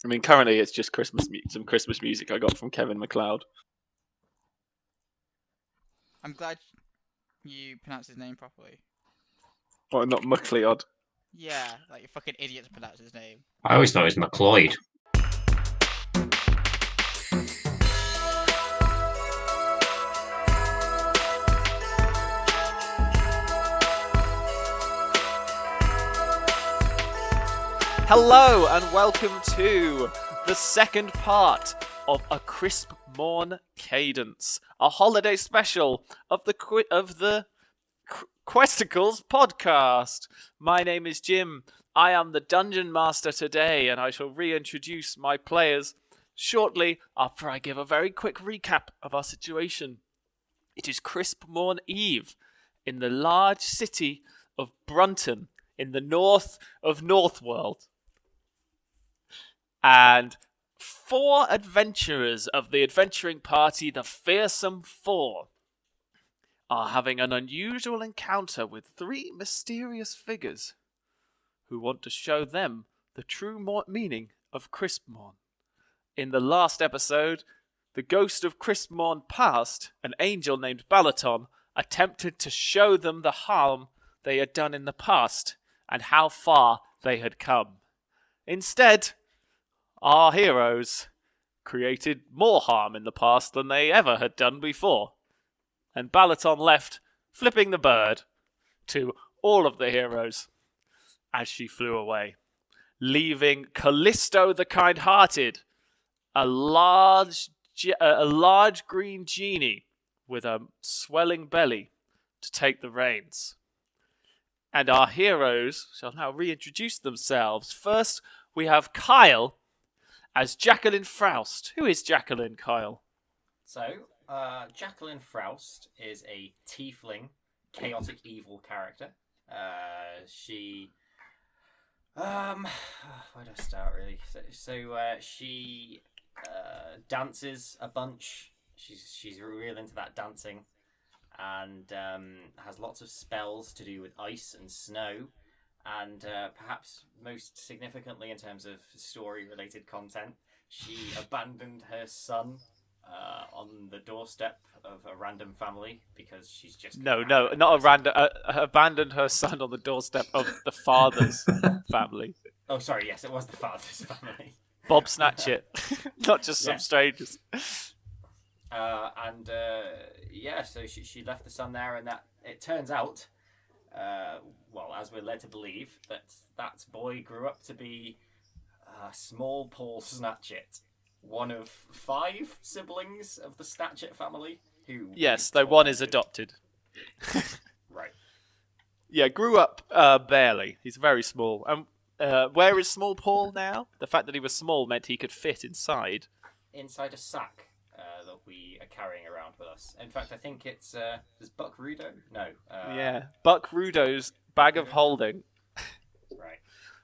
I mean, currently it's just some Christmas music I got from Kevin MacLeod. I'm glad you pronounced his name properly. Well, not MacLeod. Yeah, like you fucking idiot to pronounce his name. I always thought it was MacLeod. Hello and welcome to the second part of a Crispmorn Cadence, a holiday special of the Questicles podcast. My name is Jim. I am the Dungeon Master today, and I shall reintroduce my players shortly after I give a very quick recap of our situation. It is Crispmorn Eve in the large city of Brunton in the north of Northworld. And 4 adventurers of the adventuring party, the Fearsome Four, are having an unusual encounter with 3 mysterious figures who want to show them the true meaning of Crispmorn. In the last episode, the ghost of Crispmorn past, an angel named Balaton, attempted to show them the harm they had done in the past and how far they had come. Instead, our heroes created more harm in the past than they ever had done before. And Balaton left, flipping the bird to all of the heroes as she flew away, leaving Kalisto the Kind-Hearted, a large green genie with a swelling belly, to take the reins. And our heroes shall now reintroduce themselves. First, we have Kyle as Jacqueline Froust. Who is Jacqueline, Kyle? So, Jacqueline Froust is a tiefling, chaotic evil character. She... where do I start, really? She dances a bunch. She's real into that dancing. And has lots of spells to do with ice and snow. And perhaps most significantly in terms of story-related content, she abandoned her son on the doorstep of a random family because she's just... not a random... abandoned her son on the doorstep of the father's family. Oh, sorry, yes, it was the father's family. Bob Snatchit, not just some strangers. So she left the son there, and that it turns out... as we're led to believe, that boy grew up to be Small Paul Snatchit, one of 5 siblings of the Snatchit family. Yes, though one is adopted. Right. Yeah, grew up barely. He's very small. Where is Small Paul now? The fact that he was small meant he could fit inside. Inside a sack that we are carrying around with us. In fact, I think it's... is Buck Rudo? No. Buck Rudo's bag of holding. Right.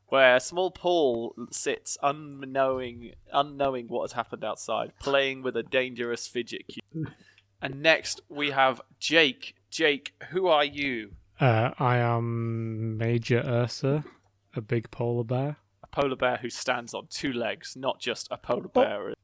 Where Small Paul sits unknowing what has happened outside, playing with a dangerous fidget cube. And next we have Jake. Jake, who are you? I am Major Ursa, a big polar bear. A polar bear who stands on 2 legs, not just a polar bear.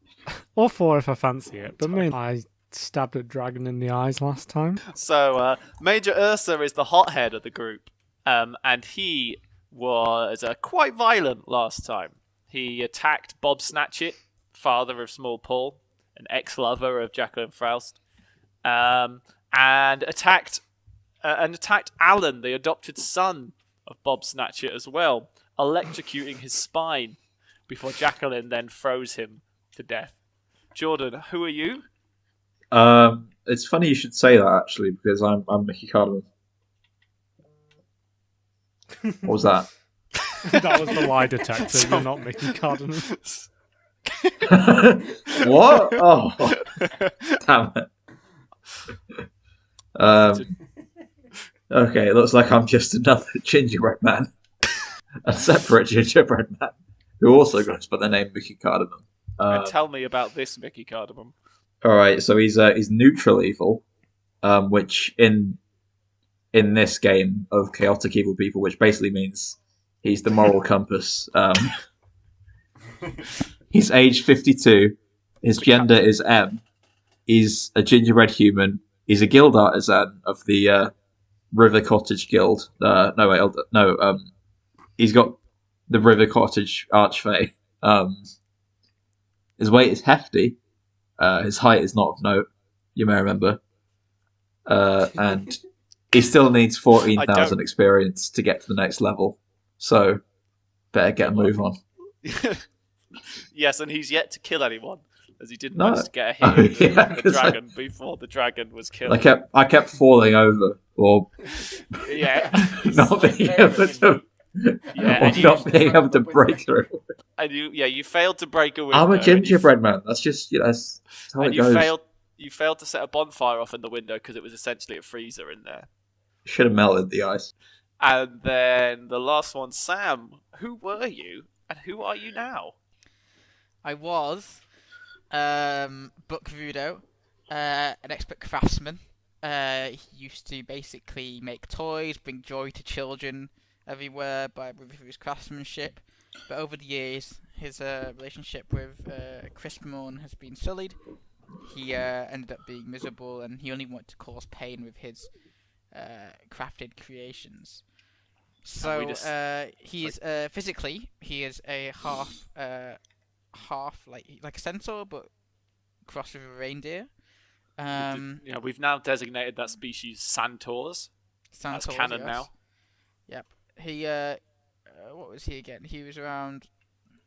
Or 4 if I fancy it, but mainly I stabbed a dragon in the eyes last time. So Major Ursa is the hothead of the group, and he was quite violent last time. He attacked Bob Snatchit, father of Small Paul, an ex-lover of Jacqueline Froust, and attacked Alan, the adopted son of Bob Snatchit as well, electrocuting his spine before Jacqueline then froze him to death. Jordan, who are you? It's funny you should say that, actually, because I'm Mickey Cardamom. What was that? That was the lie detector. You're not Mickey Cardamom. What? Oh, damn it. Okay, it looks like I'm just another gingerbread man. A separate gingerbread man who also goes by the name Mickey Cardamom. And tell me about this Mickey Cardamom. All right, so he's neutral evil, which in this game of chaotic evil people, which basically means he's the moral compass He's age 52. His gender is M. He's a gingerbread human. He's a guild artisan of the River Cottage Guild. He's got the River Cottage Archfey. His weight is hefty. His height is not of note. You may remember. And he still needs 14,000 experience to get to the next level. So, better get a move on. Yes, and he's yet to kill anyone, as he didn't manage to get a hit from the dragon before the dragon was killed. I kept falling over, or not being able to, not being able to break through. And you failed to break a window. I'm a gingerbread man. That's just that's how it goes. You failed to set a bonfire off in the window because it was essentially a freezer in there. Should have melted the ice. And then the last one, Sam. Who were you, and who are you now? I was Buckrudo, an expert craftsman. He used to basically make toys, bring joy to children everywhere with his craftsmanship. But over the years, his relationship with Crispmorn has been sullied. He ended up being miserable, and he only wanted to cause pain with his crafted creations. So physically, he is a half like a centaur, but crossed with a reindeer. We've now designated that species Centaurs. That's canon now. Yep. He what was he again? He was around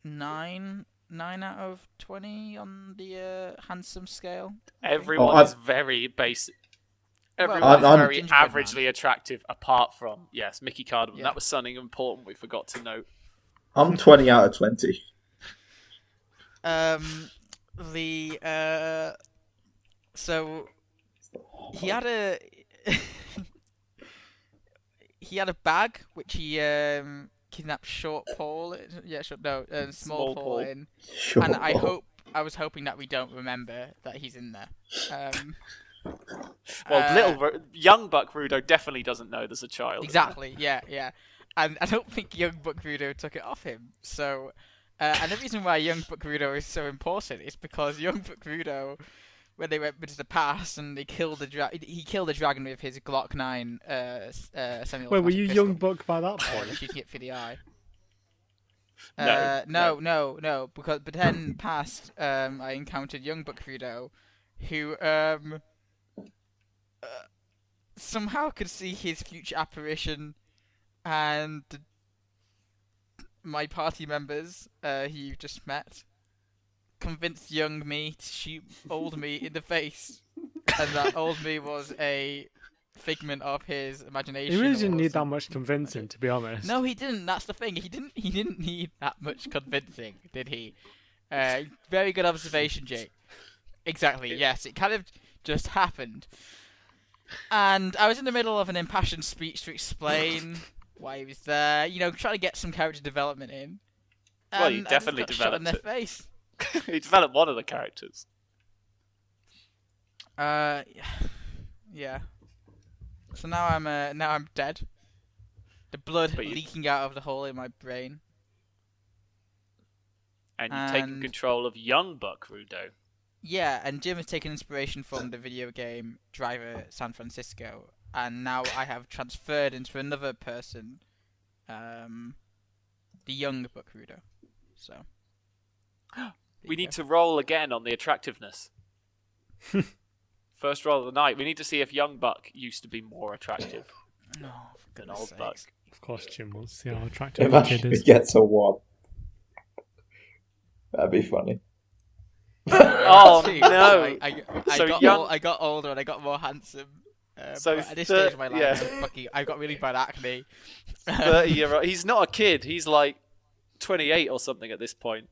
9 out of 20 on the handsome scale. Everyone is very basic. Everyone is very averagely attractive, apart from Mickey Cardamom. Yeah. That was something important we forgot to note. I'm 20 out of 20. So he had a bag which he kidnapped Short Paul. Small Paul in. And I was hoping that we don't remember that he's in there. Young Buckrudo definitely doesn't know there's a child. Exactly. Yeah. And I don't think young Buckrudo took it off him. So, and the reason why young Buckrudo is so important is because young Buckrudo, when they went into the past and they killed he killed the dragon with his Glock 9 semi-automatic Wait, were you pistol. young Buck by that point? Shooting it for the eye. No. But then past, I encountered young Buckrudo, who somehow could see his future apparition, and my party members, who you've just met, convinced young me to shoot old me in the face, and that old me was a figment of his imagination. He really didn't need that much convincing, to be honest. No, he didn't. That's the thing. He didn't need that much convincing, did he? Very good observation, Jake. Exactly. Yes, it kind of just happened. And I was in the middle of an impassioned speech to explain why he was there. Trying to get some character development in. Well, you definitely developed in their face. You developed one of the characters. Yeah. So now I'm dead. The blood leaking out of the hole in my brain. And you've taken control of young Buckrudo. Yeah, and Jim has taken inspiration from the video game Driver San Francisco, and now I have transferred into another person, the young Buckrudo. So we need to roll again on the attractiveness. First roll of the night. We need to see if young Buck used to be more attractive than old Buck. Of course, Jim will see how attractive If the kid Ashley is. gets a 1, that'd be funny. Oh no! I got older and I got more handsome. So at this stage of my life, I've got really bad acne. 30-year-old. He's not a kid. He's like 28 or something at this point.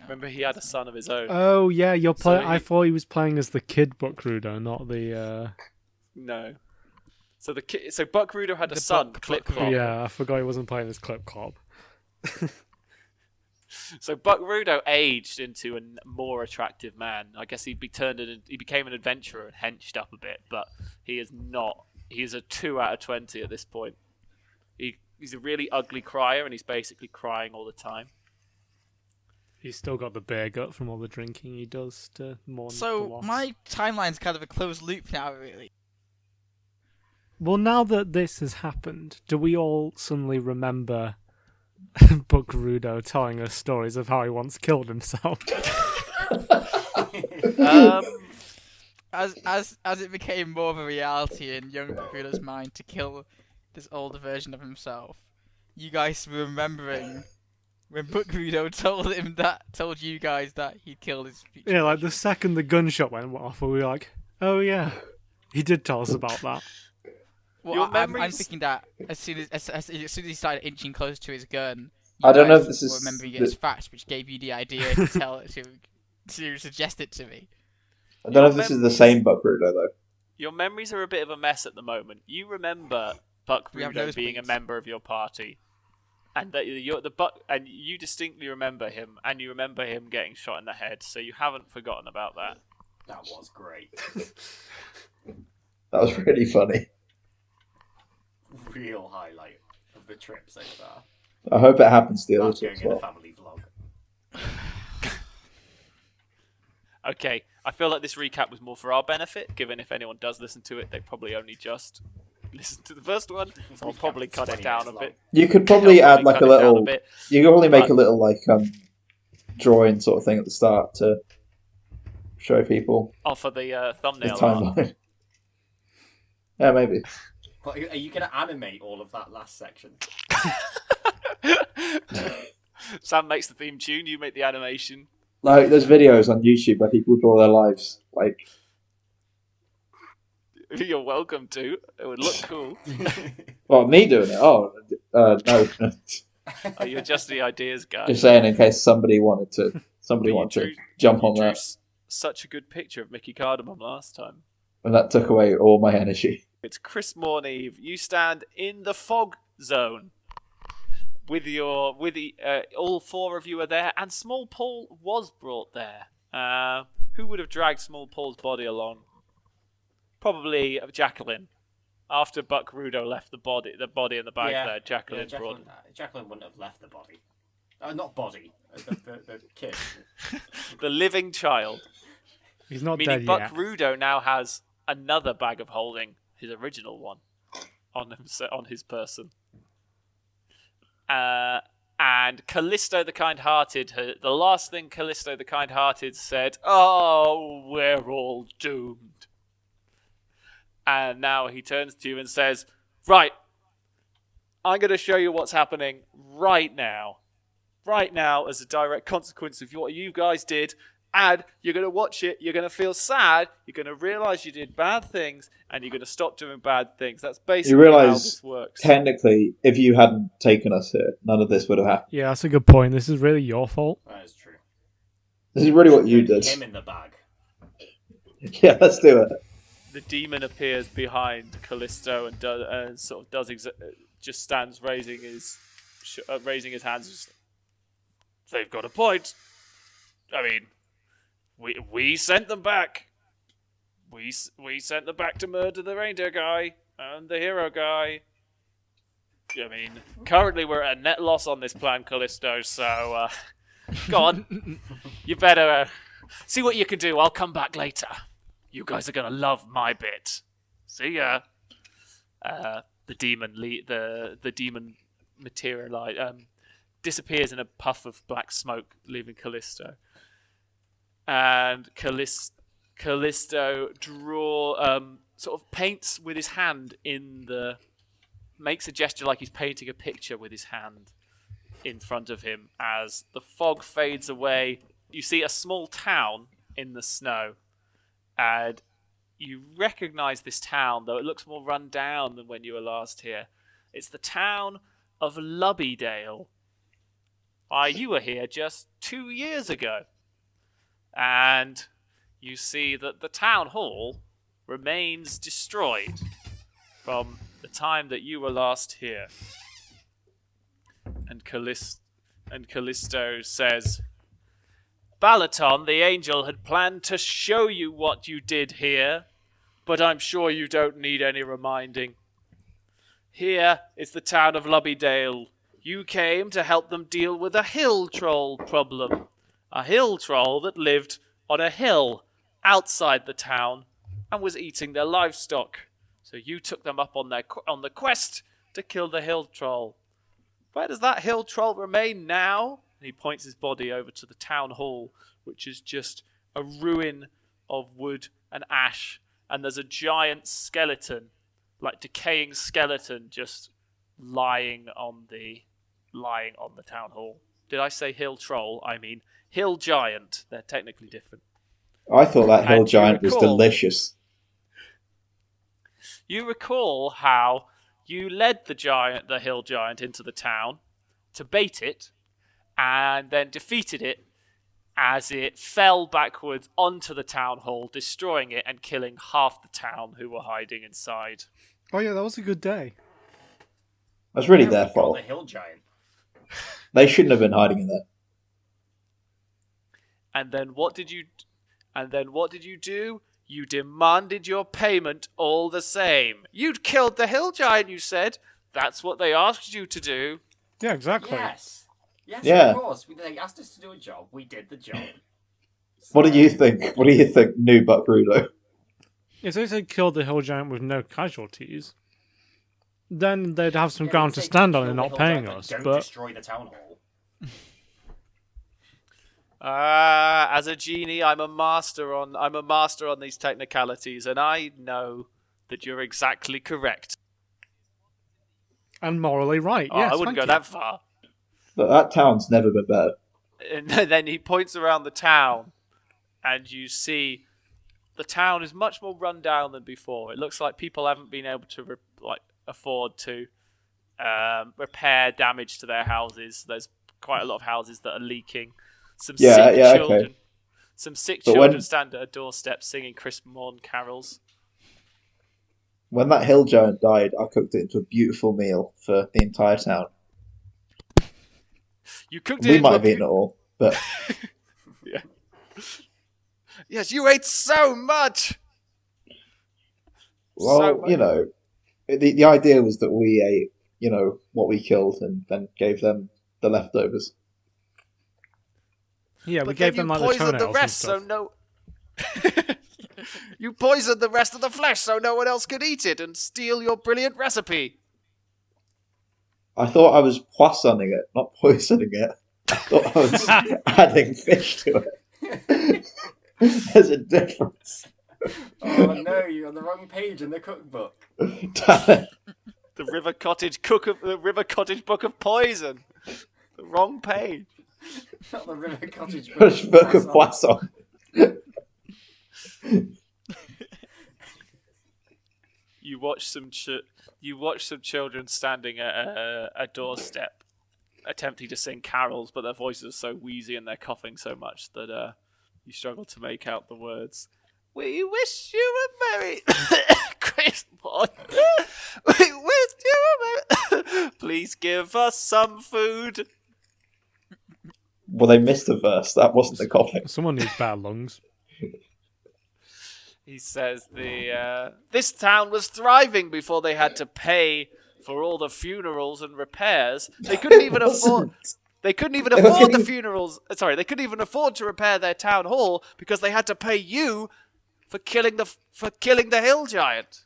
Remember, he had a son of his own. Oh yeah, you're playing. I thought he was playing as the kid Buckrudo, not the. No. So So Buckrudo had a son, Clip Clop. Yeah, I forgot he wasn't playing as Clip Clop. So Buckrudo aged into a more attractive man. I guess he became an adventurer and henched up a bit, but he is not. He's a 2 out of 20 at this point. He's a really ugly crier, and he's basically crying all the time. He's still got the beer gut from all the drinking he does to mourn the So loss. my timeline's kind of a closed loop now, really. Well, now that this has happened, do we all suddenly remember Buckrudo telling us stories of how he once killed himself? As it became more of a reality in young Buckrudo's mind to kill this older version of himself, you guys were remembering when Buckrudo told you guys that he killed his future Yeah, like version. the second the gunshot went off, we were like, oh yeah, he did tell us about that. Well, Your I'm memories- thinking that as soon as he started inching closer to his gun, I don't know if guys this were is remembering it the- as facts, which gave you the idea to tell to suggest it to me. I don't know if Your this is the memories- same Buckrudo though. Your memories are a bit of a mess at the moment. You remember We have Buckrudo being a nosebleeds. member of your party, and that and you distinctly remember him, and you remember him getting shot in the head. So you haven't forgotten about that. That was great. That was really funny. Real highlight of the trip so far. I hope it happens to the That's others going as in a well. family vlog. Okay, I feel like this recap was more for our benefit, given if anyone does listen to it, they probably only just listened to the first one, so I'll Recap probably is cut it 20 down a minutes bit. You could probably I'll add like cut a it down little. bit. You could probably make But- a little like drawing sort of thing at the start to show people Oh, for the the thumbnail art. timeline. Yeah, maybe. But are you going to animate all of that last section? Sam makes the theme tune, you make the animation. Like, there's videos on YouTube where people draw their lives. Like, You're welcome to. It would look cool. well, me doing it. Oh, no. Oh, you're just the ideas guy. Just saying in case somebody wanted to You jump you on drew that, such a good picture of Mickey Cardamom last time. and that took away all my energy. It's Crispmorn Eve. You stand in the fog zone with all four of you are there, and Small Paul was brought there. Who would have dragged Small Paul's body along? Probably Jacqueline. After Buckrudo left the body in the bag there, Jacqueline brought him. Jacqueline wouldn't have left the body. Not body. The kid. The living child. He's not Meaning dead yet. Buckrudo now has another bag of holding, his original one, on his person. And Kalisto the Kind-Hearted, the last thing Kalisto the Kind-Hearted said, "Oh, we're all doomed." And now he turns to you and says, "Right, I'm going to show you what's happening right now. Right now, as a direct consequence of what you guys did. And you're going to watch it, you're going to feel sad, you're going to realise you did bad things, and you're going to stop doing bad things." That's basically how realise this works. Technically, if you hadn't taken us here, none of this would have happened. Yeah, that's a good point. This is really your fault. That is true. This is really what you Put did. him in the bag. Yeah, let's do it. The demon appears behind Kalisto and sort of just stands raising his hands. Just, they've got a point. I mean, we sent them back. We sent them back to murder the reindeer guy and the hero guy. I mean, currently we're at a net loss on this plan, Kalisto. So, go on. You better see what you can do. I'll come back later. You guys are gonna love my bit. See ya. The demon disappears in a puff of black smoke, leaving Kalisto. And Kalisto sort of paints with his hand makes a gesture like he's painting a picture with his hand in front of him. As the fog fades away, you see a small town in the snow. And you recognize this town, though it looks more run down than when you were last here. It's the town of Lubbydale. You were here just 2 years ago. And you see that the town hall remains destroyed from the time that you were last here. And Kalisto says, "Balaton, the angel, had planned to show you what you did here, but I'm sure you don't need any reminding. Here is the town of Lubbydale. You came to help them deal with a hill troll problem. a hill troll that lived on a hill outside the town and was eating their livestock. So you took them up on the quest to kill the hill troll. Where does that hill troll remain now? And he points his body over to the town hall, which is just a ruin of wood and ash, and there's a giant skeleton, like decaying skeleton, just lying on the town hall. Did I say hill troll? I mean hill giant. They're technically different. I thought that hill And you giant was recall- delicious. You recall how you led the hill giant into the town to bait it, and then defeated it as it fell backwards onto the town hall, destroying it and killing half the town who were hiding inside. Oh yeah, that was a good day. That's really Yeah, their we got fault. The hill giant. They shouldn't have been hiding in there. And then what did you do? You demanded your payment all the same. You'd killed the hill giant, you said. That's what they asked you to do. Yeah, exactly. Yes. Yes, Yeah. of course. They asked us to do a job. We did the job. What do you think? What do you think, new Buck Rudo? If they said kill the hill giant with no casualties, then they'd have some Yeah, ground they to say stand on kill and the not hill paying giant, us. Don't But destroy the town hall. As a genie, I'm a master on these technicalities, and I know that you're exactly correct. and morally right. Oh, Yes, I wouldn't thank go you. that far. But that town's never been better. And then he points around the town, and you see the town is much more run down than before. It looks like people haven't been able to afford to repair damage to their houses. There's quite a lot of houses that are leaking. Some sick children. Okay. Some sick But children when- stand at a doorstep singing Crispmorn carols. When that hill giant died, I cooked it into a beautiful meal for the entire town. You cooked it We into might a have eaten it all, but Yeah. Yes, you ate so much. well, So much. you know, the idea was that we ate, you know, what we killed and then gave them the leftovers. Yeah, we But gave then them you like the poisoned toenails the rest, so and stuff. no. You poisoned the rest of the flesh, so no one else could eat it and steal your brilliant recipe. I thought I was poisoning it, not poisoning it. I thought I was adding fish to it. There's a difference. Oh no, you're on the wrong page in the cookbook. Damn it. The River Cottage Book of Poison. The wrong page. Not the River Cottage Book of Poisson. You watch some children standing at a doorstep, attempting to sing carols, but their voices are so wheezy and they're coughing so much that you struggle to make out the words. We wish you a merry Christmas. We wish you a merry. Please give us some food. Well, they missed the verse. That wasn't the coughing. Someone needs better lungs. He says this town was thriving before they had to pay for all the funerals and repairs. They couldn't even afford. They couldn't even They were afford the getting- funerals. Sorry, they couldn't even afford to repair their town hall because they had to pay you for killing the hill giant.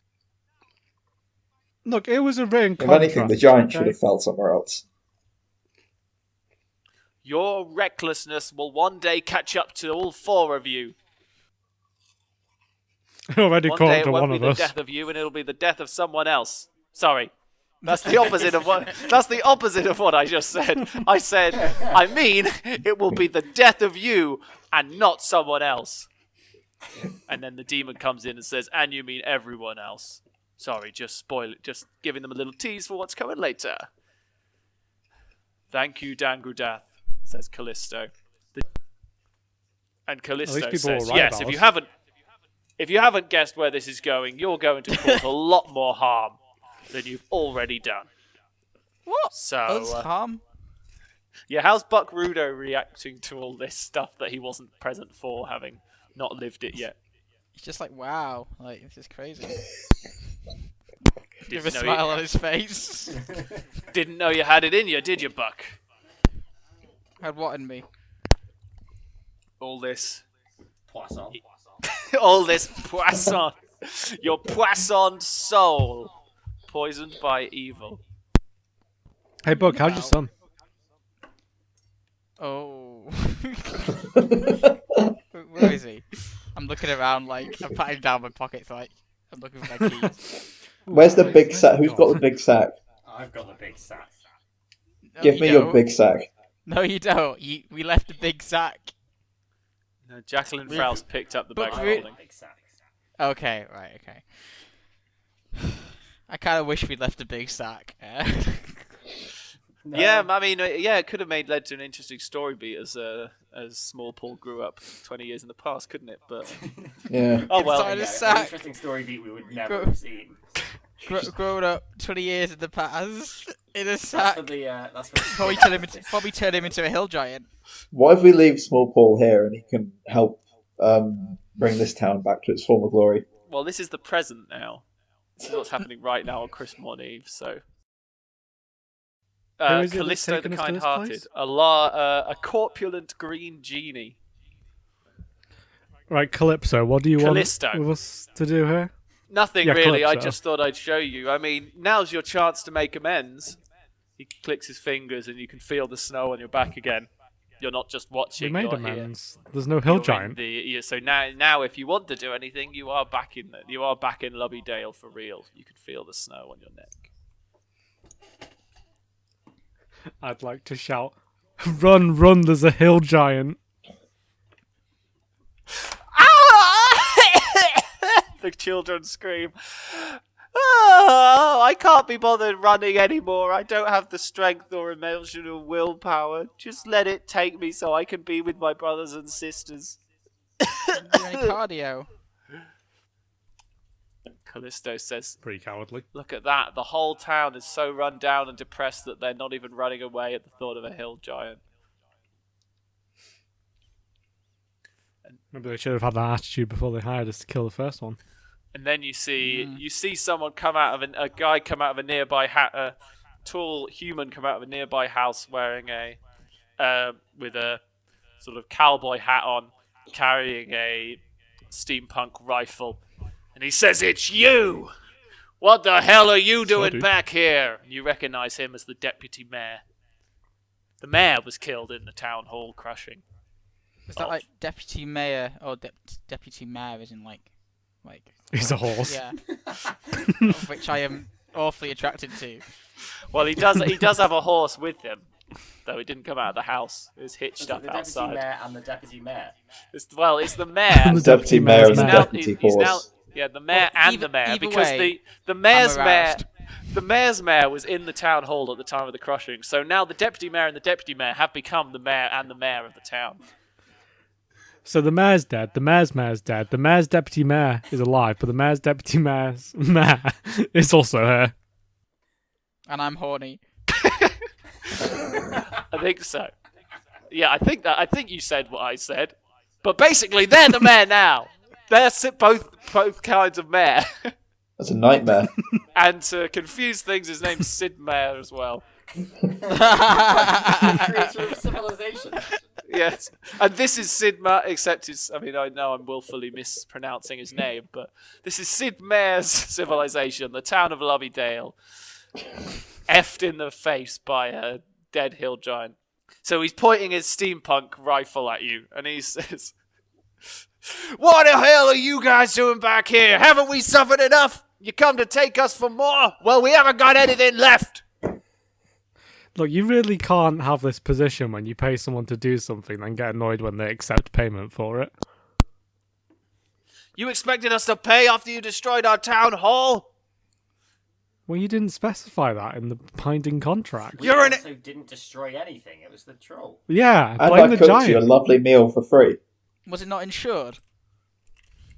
Look, it was a written If contract. anything, the giant should okay? have fell somewhere else. Your recklessness will one day catch up to all four of you. Already One caught day up to it won't one be of the us. death of you, and it'll be the death of someone else. Sorry. That's the opposite of what. That's the opposite of what I just said. I mean, it will be the death of you and not someone else. And then the demon comes in and says, "And you mean everyone else?" Sorry, just spoil it. Just giving them a little tease for what's coming later. Thank you, Dangrudath, says Kalisto. And Kalisto people says, were right "Yes, about if you haven't guessed where this is going, you're going to cause a lot more harm than you've already done." What? So, Us harm? yeah, how's Buck Rudo reacting to all this stuff that he wasn't present for, having not lived it yet? He's just like, wow, like this is crazy. With a Didn't know, smile on his face. didn't know you had it in you, did you, Buck? Had what in me? all this Poisson. all this poisson, your poisson soul, poisoned by evil. Hey, Buck, how's your son? Oh. Where is he? I'm looking around like I'm patting down my pockets like I'm looking for my keys. Where's the big sack? Who's got the big sack? I've got the big sack. No, Give you me your don't. big sack. No, you don't. We left a big sack. No, Jacqueline Really? Frowst picked up the But bag of re- holding. Big sack. Okay, right, okay. I kind of wish we'd left a big sack. No. Yeah, I mean, yeah, it could have led to an interesting story beat as Small Paul grew up 20 years in the past, couldn't it? But Yeah. oh well. Inside a Yeah, an sack. interesting story beat we would never Go- have seen. Grown up 20 years in the past in a That's sack. for the. That's for the Probably turn him into a hill giant. What if we leave Small Paul here and he can help bring this town back to its former glory? Well, this is the present now. This is what's happening right now on Crispmorn Eve. So, Who is it that's Kalisto the taken us to this Kind-Hearted, place? a corpulent green genie. Right, Calypso, what do you Kalisto. want with us to do here? Nothing Yeah, really. I Calypso. just thought I'd show you. I mean, now's your chance to make amends. He clicks his fingers, and you can feel the snow on your back again. You're not just watching. We made you're here. amends. There's no hill You're in giant. so now, if you want to do anything, you are back in Loveydale for real. You can feel the snow on your neck. I'd like to shout, "Run, run! There's a hill giant!" The children scream. Oh, I can't be bothered running anymore. I don't have the strength or emotional willpower. Just let it take me so I can be with my brothers and sisters. Do any cardio? Kalisto says, Pretty cowardly. look at that. The whole town is so run down and depressed that they're not even running away at the thought of a hill giant. Maybe they should have had that attitude before they hired us to kill the first one. And then you see someone come out of a guy come out of a nearby a tall human come out of a nearby house wearing with a sort of cowboy hat on, carrying a steampunk rifle, and he says, "It's you! What the hell are you doing dude. back here?" And you recognize him as the deputy mayor. The mayor was killed in the town hall crushing. Is that like deputy mayor or deputy mayor? Isn't like He's a horse. yeah, of which I am awfully attracted to. Well, he does have a horse with him, though he didn't come out of the house. It was hitched So up the deputy outside. mayor and the deputy mayor. It's the mayor. The Deputy mayor and mayor's the now- deputy he's now, horse. yeah, the mayor Well, and either- the mayor, either because way, the mayor's I'm mayor, aroused. the mayor's mayor was in the town hall at the time of the crushing. So now the deputy mayor and the deputy mayor have become the mayor and the mayor of the town. So the mayor's dead, the mayor's dead, the mayor's deputy mayor is alive, but the mayor's deputy mayor's mayor is also her. And I'm horny. I think so. Yeah, I think you said what I said. But basically, they're the mayor now. They're both kinds of mayor. That's a nightmare. And to confuse things, his name's Sid Meier as well. Creator of civilization. Yes, and this is Sid Meier, except I know I'm willfully mispronouncing his name, but this is Sid Meier's civilization, the town of Loveydale, effed in the face by a dead hill giant. So he's pointing his steampunk rifle at you, and he says, "What the hell are you guys doing back here? Haven't we suffered enough? You come to take us for more? Well, we haven't got anything left." Look, you really can't have this position when you pay someone to do something and get annoyed when they accept payment for it. You expected us to pay after you destroyed our town hall? Well, you didn't specify that in the binding contract. We You're an- also didn't destroy anything. It was the troll. Yeah, And blame I the cooked you a giant. lovely meal for free. Was it not insured?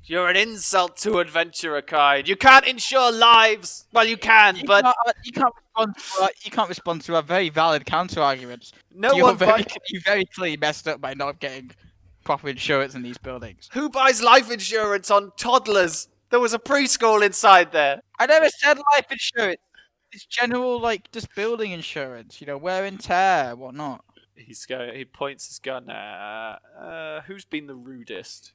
You're an insult to adventurer kind. You can't insure lives. Well, you can, but You can't respond to our very valid counter arguments. no You one you very clearly messed up by not getting proper insurance in these buildings. Who buys life insurance on toddlers? There was a preschool inside there. I never said life insurance. It's general, like, just building insurance. You know, wear and tear, whatnot. He points his gun at who's been the rudest.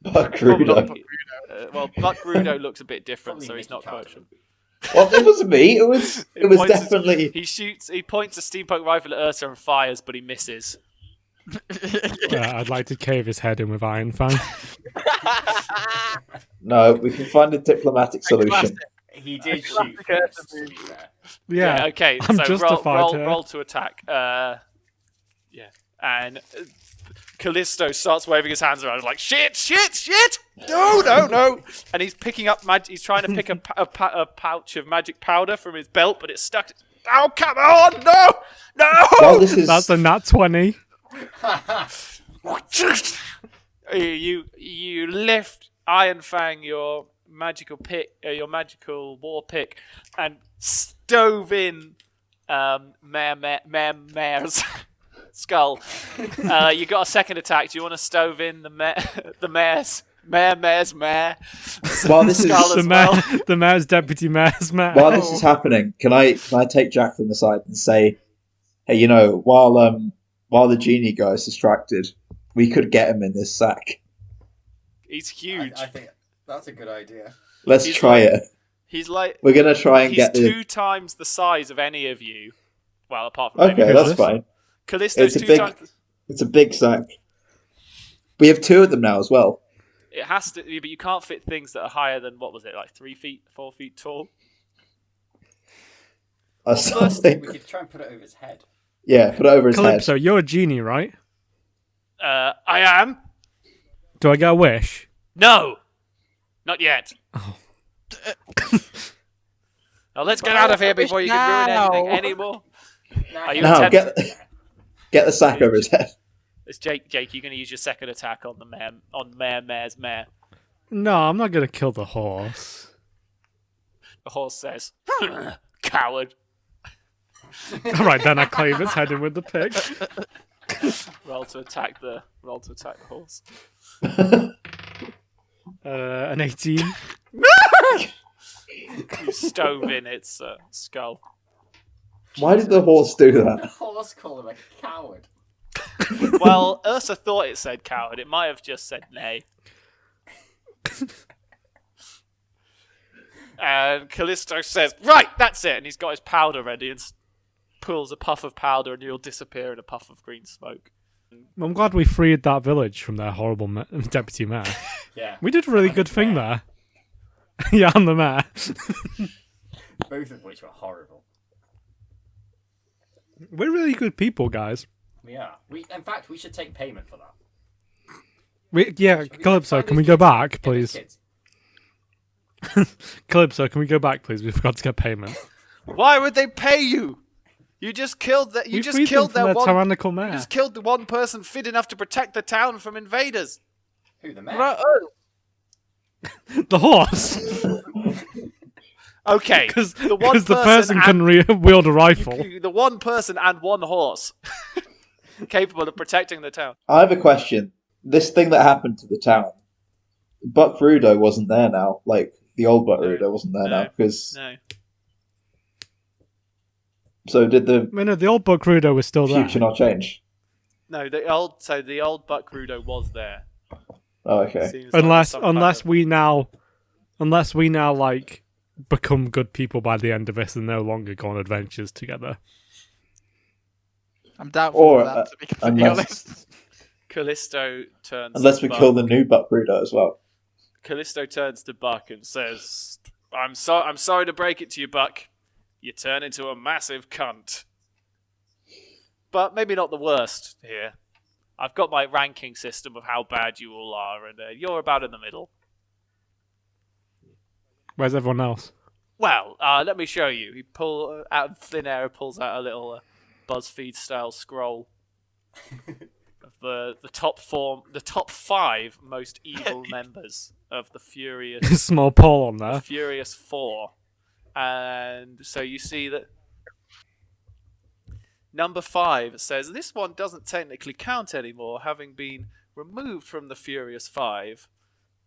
Buck Probably Rudo. not- well, Buck Rudo looks a bit different, Probably so he's Mickey not Carter. kosher. Well, it wasn't me. It was points definitely. He points a steampunk rifle at Ursa and fires, but he misses. I'd like to cave his head in with Iron Fang. No, we can find a diplomatic solution. He did shoot first, to be fair. Yeah, Okay. I'm So justified here. roll to attack. Yeah. And Kalisto starts waving his hands around like shit. No. And he's picking up he's trying to pick a pouch of magic powder from his belt, but it's stuck. Oh, come on! No! Well, this is That's a nat 20. You lift Iron Fang, your magical war pick, and stove in Mare's skull. You got a second attack. Do you want to stove in the mare's mare? While this is skull as well? The mayor's deputy mayor's mayor. while this is happening, can I take Jacqueline aside and say, hey, while the genie guy is distracted, we could get him in this sack. He's huge. I think that's a good idea. Let's He's try like- it. He's like We're gonna try and he's get the. 2 times the size of any of you. Well, apart from Okay, maybe that's this. fine. Callisto's It's a 2 big- times. It's a big sack. We have 2 of them now as well. It has to, but you can't fit things that are higher than what was it, like 3 feet, 4 feet tall. Or first something. We could try and put it over his head. Yeah, put it over his Calypso, head. you're a genie, right? I am. Do I get a wish? No, not yet. Oh. Now let's get out of here before you can ruin anything Now. anymore. Are you No, tempted? get the sack over his head. It's Jake, you're going to use your second attack on the mare's mare. No, I'm not going to kill the horse. The horse says, "Coward." All right, then I claim its head in with the pig. Roll to attack the horse. An 18. You stove in its skull. Why did the horse do The that? horse called him a coward. Well, Ursa thought it said coward. It might have just said nay. And Kalisto says, "Right, that's it." And he's got his powder ready and pulls a puff of powder, and you'll disappear in a puff of green smoke. I'm glad we freed that village from their horrible deputy mayor. Yeah. We did a really good thing there. Yeah, I'm the mayor. Both of which were horrible. We're really good people, guys. We are. In fact, we should take payment for that. Yeah, Calypso, Find can those we go kids. back, Get those please? kids. Calypso, can we go back, please? We forgot to get payment. Why would they pay you? You just killed that. You We just freed killed them from their their one. tyrannical You mayor. just killed the one person fit enough to protect the town from invaders. Who, the mayor? Right, oh, The horse! Okay, Because the one the person can wield a rifle. the one person and one horse capable of protecting the town. I have a question. This thing that happened to the town, Buck Rudo wasn't there now. Like, the old Buck No. Rudo wasn't there No. now. Because No, so did the I mean, no, the old Buck Rudo was still there. future not change? no. The old Buck Rudo was there. Oh, okay. Seems like Unless some kind of- we now like become good people by the end of this and no longer go on adventures together. I'm doubtful Or, of that, to be completely unless- honest. Callisto turns. Unless to we Buck. kill the new Buck Rudo as well. Kalisto turns to Buck and says, I'm sorry to break it to you, Buck. You turn into a massive cunt. But maybe not the worst here. I've got my ranking system of how bad you all are, and you're about in the middle. Where's everyone else? Well, let me show you. He out of thin air, pulls out a little BuzzFeed-style scroll of the top 5 most evil members of the Furious Small poll on the there. Furious Four. And so you see that number 5 says this one doesn't technically count anymore, having been removed from the Furious Five.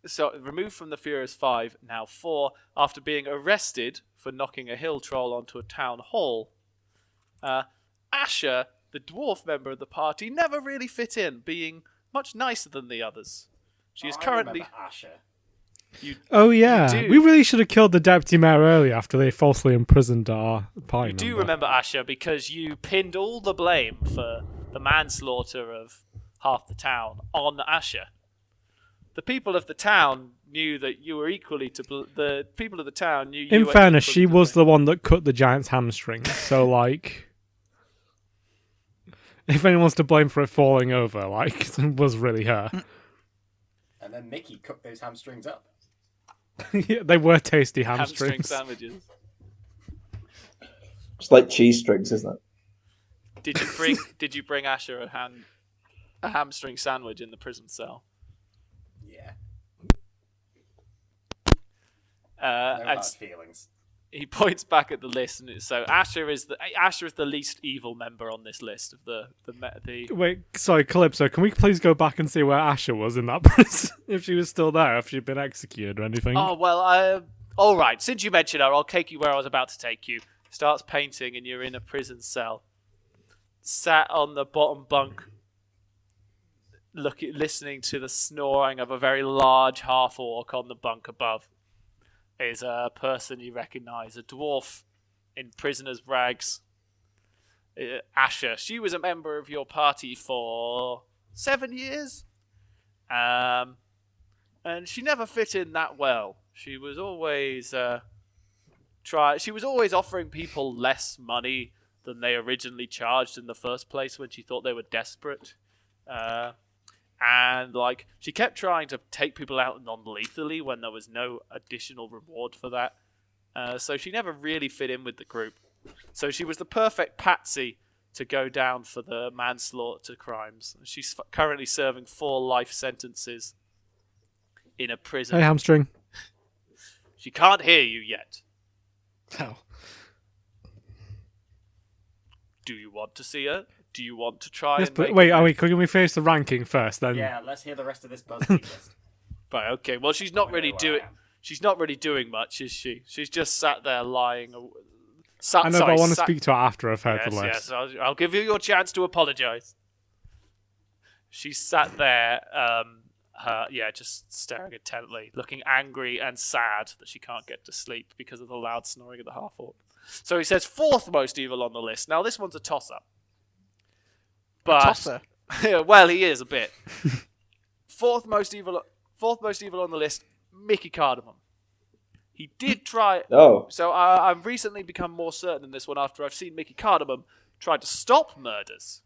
So removed from the Furious Five, now 4, after being arrested for knocking a hill troll onto a town hall. Asher, the dwarf member of the party never really fit in, being much nicer than the others. She is currently... I remember Asher. Oh yeah, do. we really should have killed the deputy mayor earlier after they falsely imprisoned our party You do member. remember Asher because you pinned all the blame for the manslaughter of half the town on Asher. The people of the town knew that you were equally to the people of the town knew you In were fairness, equally she to was blame. the one that cut the giant's hamstring. So like, if anyone's to blame for it falling over, like, it was really her. And then Mickey cooked those hamstrings up. Yeah, they were tasty hamstring hamstrings. sandwiches. It's like cheese strings, isn't it? Did you bring Asher a hamstring sandwich in the prison cell? Yeah. No And hard feelings. he points back at the list, and so Asher is the least evil member on this list of the. Wait, sorry, Calypso, can we please go back and see where Asher was in that prison? If she was still there, if she'd been executed or anything. Oh well, all right. Since you mentioned her, I'll take you where I was about to take you. Starts painting, and you're in a prison cell, sat on the bottom bunk, listening to the snoring of a very large half-orc on the bunk above. Is a person you recognise, a dwarf in prisoner's rags. Asher. She was a member of your party for 7 years, and she never fit in that well. She was always She was always offering people less money than they originally charged in the first place when she thought they were desperate. And like she kept trying to take people out non-lethally when there was no additional reward for that. So she never really fit in with the group. So she was the perfect patsy to go down for the manslaughter crimes. She's currently serving 4 life sentences in a prison. Hey, hamstring. She can't hear you yet. Oh. Do you want to see her? Do you want to try Yes, and but make wait, can we finish the ranking first then? Yeah, let's hear the rest of this BuzzFeed list. Right, okay. Well, she's not I really know where doing. I am. She's not really doing much, is she? She's just sat there lying. I know, but I want to speak to her after I've heard the list. Yes, I'll give you your chance to apologise. She sat there, just staring intently, looking angry and sad that she can't get to sleep because of the loud snoring of the half-orc. So he says 4th most evil on the list. Now this one's a toss-up. But Tosser. well, he is a bit. Fourth most evil on the list, Mickey Cardamom. He did try. Oh, So I've recently become more certain in this one after I've seen Mickey Cardamom try to stop murders.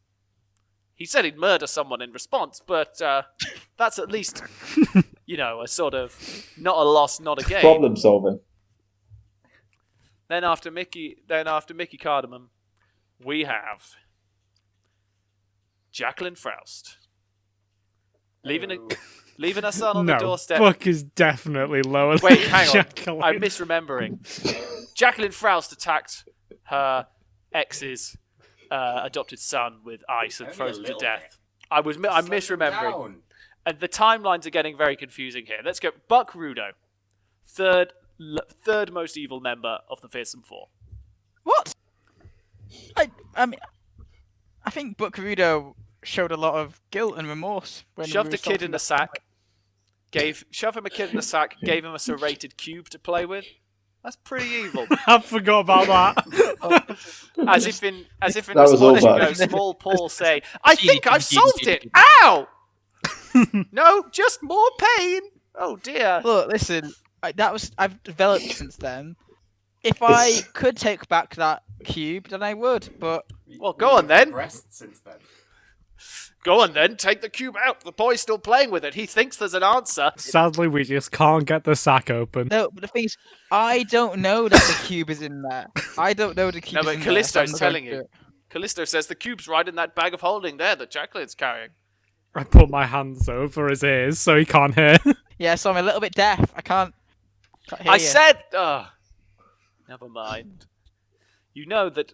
He said he'd murder someone in response, but that's at least, a sort of not a loss, not a gain. problem solving. Then after Mickey Cardamom, we have Jacqueline Froust. Leaving her son on the doorstep. Buck is definitely lower Wait, than hang on. Jacqueline. I'm misremembering. Jacqueline Froust attacked her ex's adopted son with ice and Only a frozen to little death. bit. I'm Slow misremembering. down. And the timelines are getting very confusing here. Let's go. Buck Rudo, third most evil member of the Fearsome Four. What? I mean, I think Buckarudo showed a lot of guilt and remorse when he Shoved was a kid in assaulting a sack. Shoved him a kid in a sack. Gave him a serrated cube to play with. That's pretty evil. I forgot about that. As if in That was all response, bad. small Paul say, "I think I've solved it." Ow! No, just more pain. Oh dear. Look, listen, I've developed since then. If I could take back that cube, then I would, but Well, go on then. Progressed since then. Go on then. Take the cube out. The boy's still playing with it. He thinks there's an answer. Sadly, we just can't get the sack open. no. But the thing is, I don't know that the cube is in there. I don't know the cube. No, is but in there, so I'm Kalisto's not telling going to you. do it. Callisto says the cube's right in that bag of holding there that Jacqueline's carrying. I put my hands over his ears so he can't hear. Yeah, so I'm a little bit deaf. I can't hear I you. said. Never mind. You know that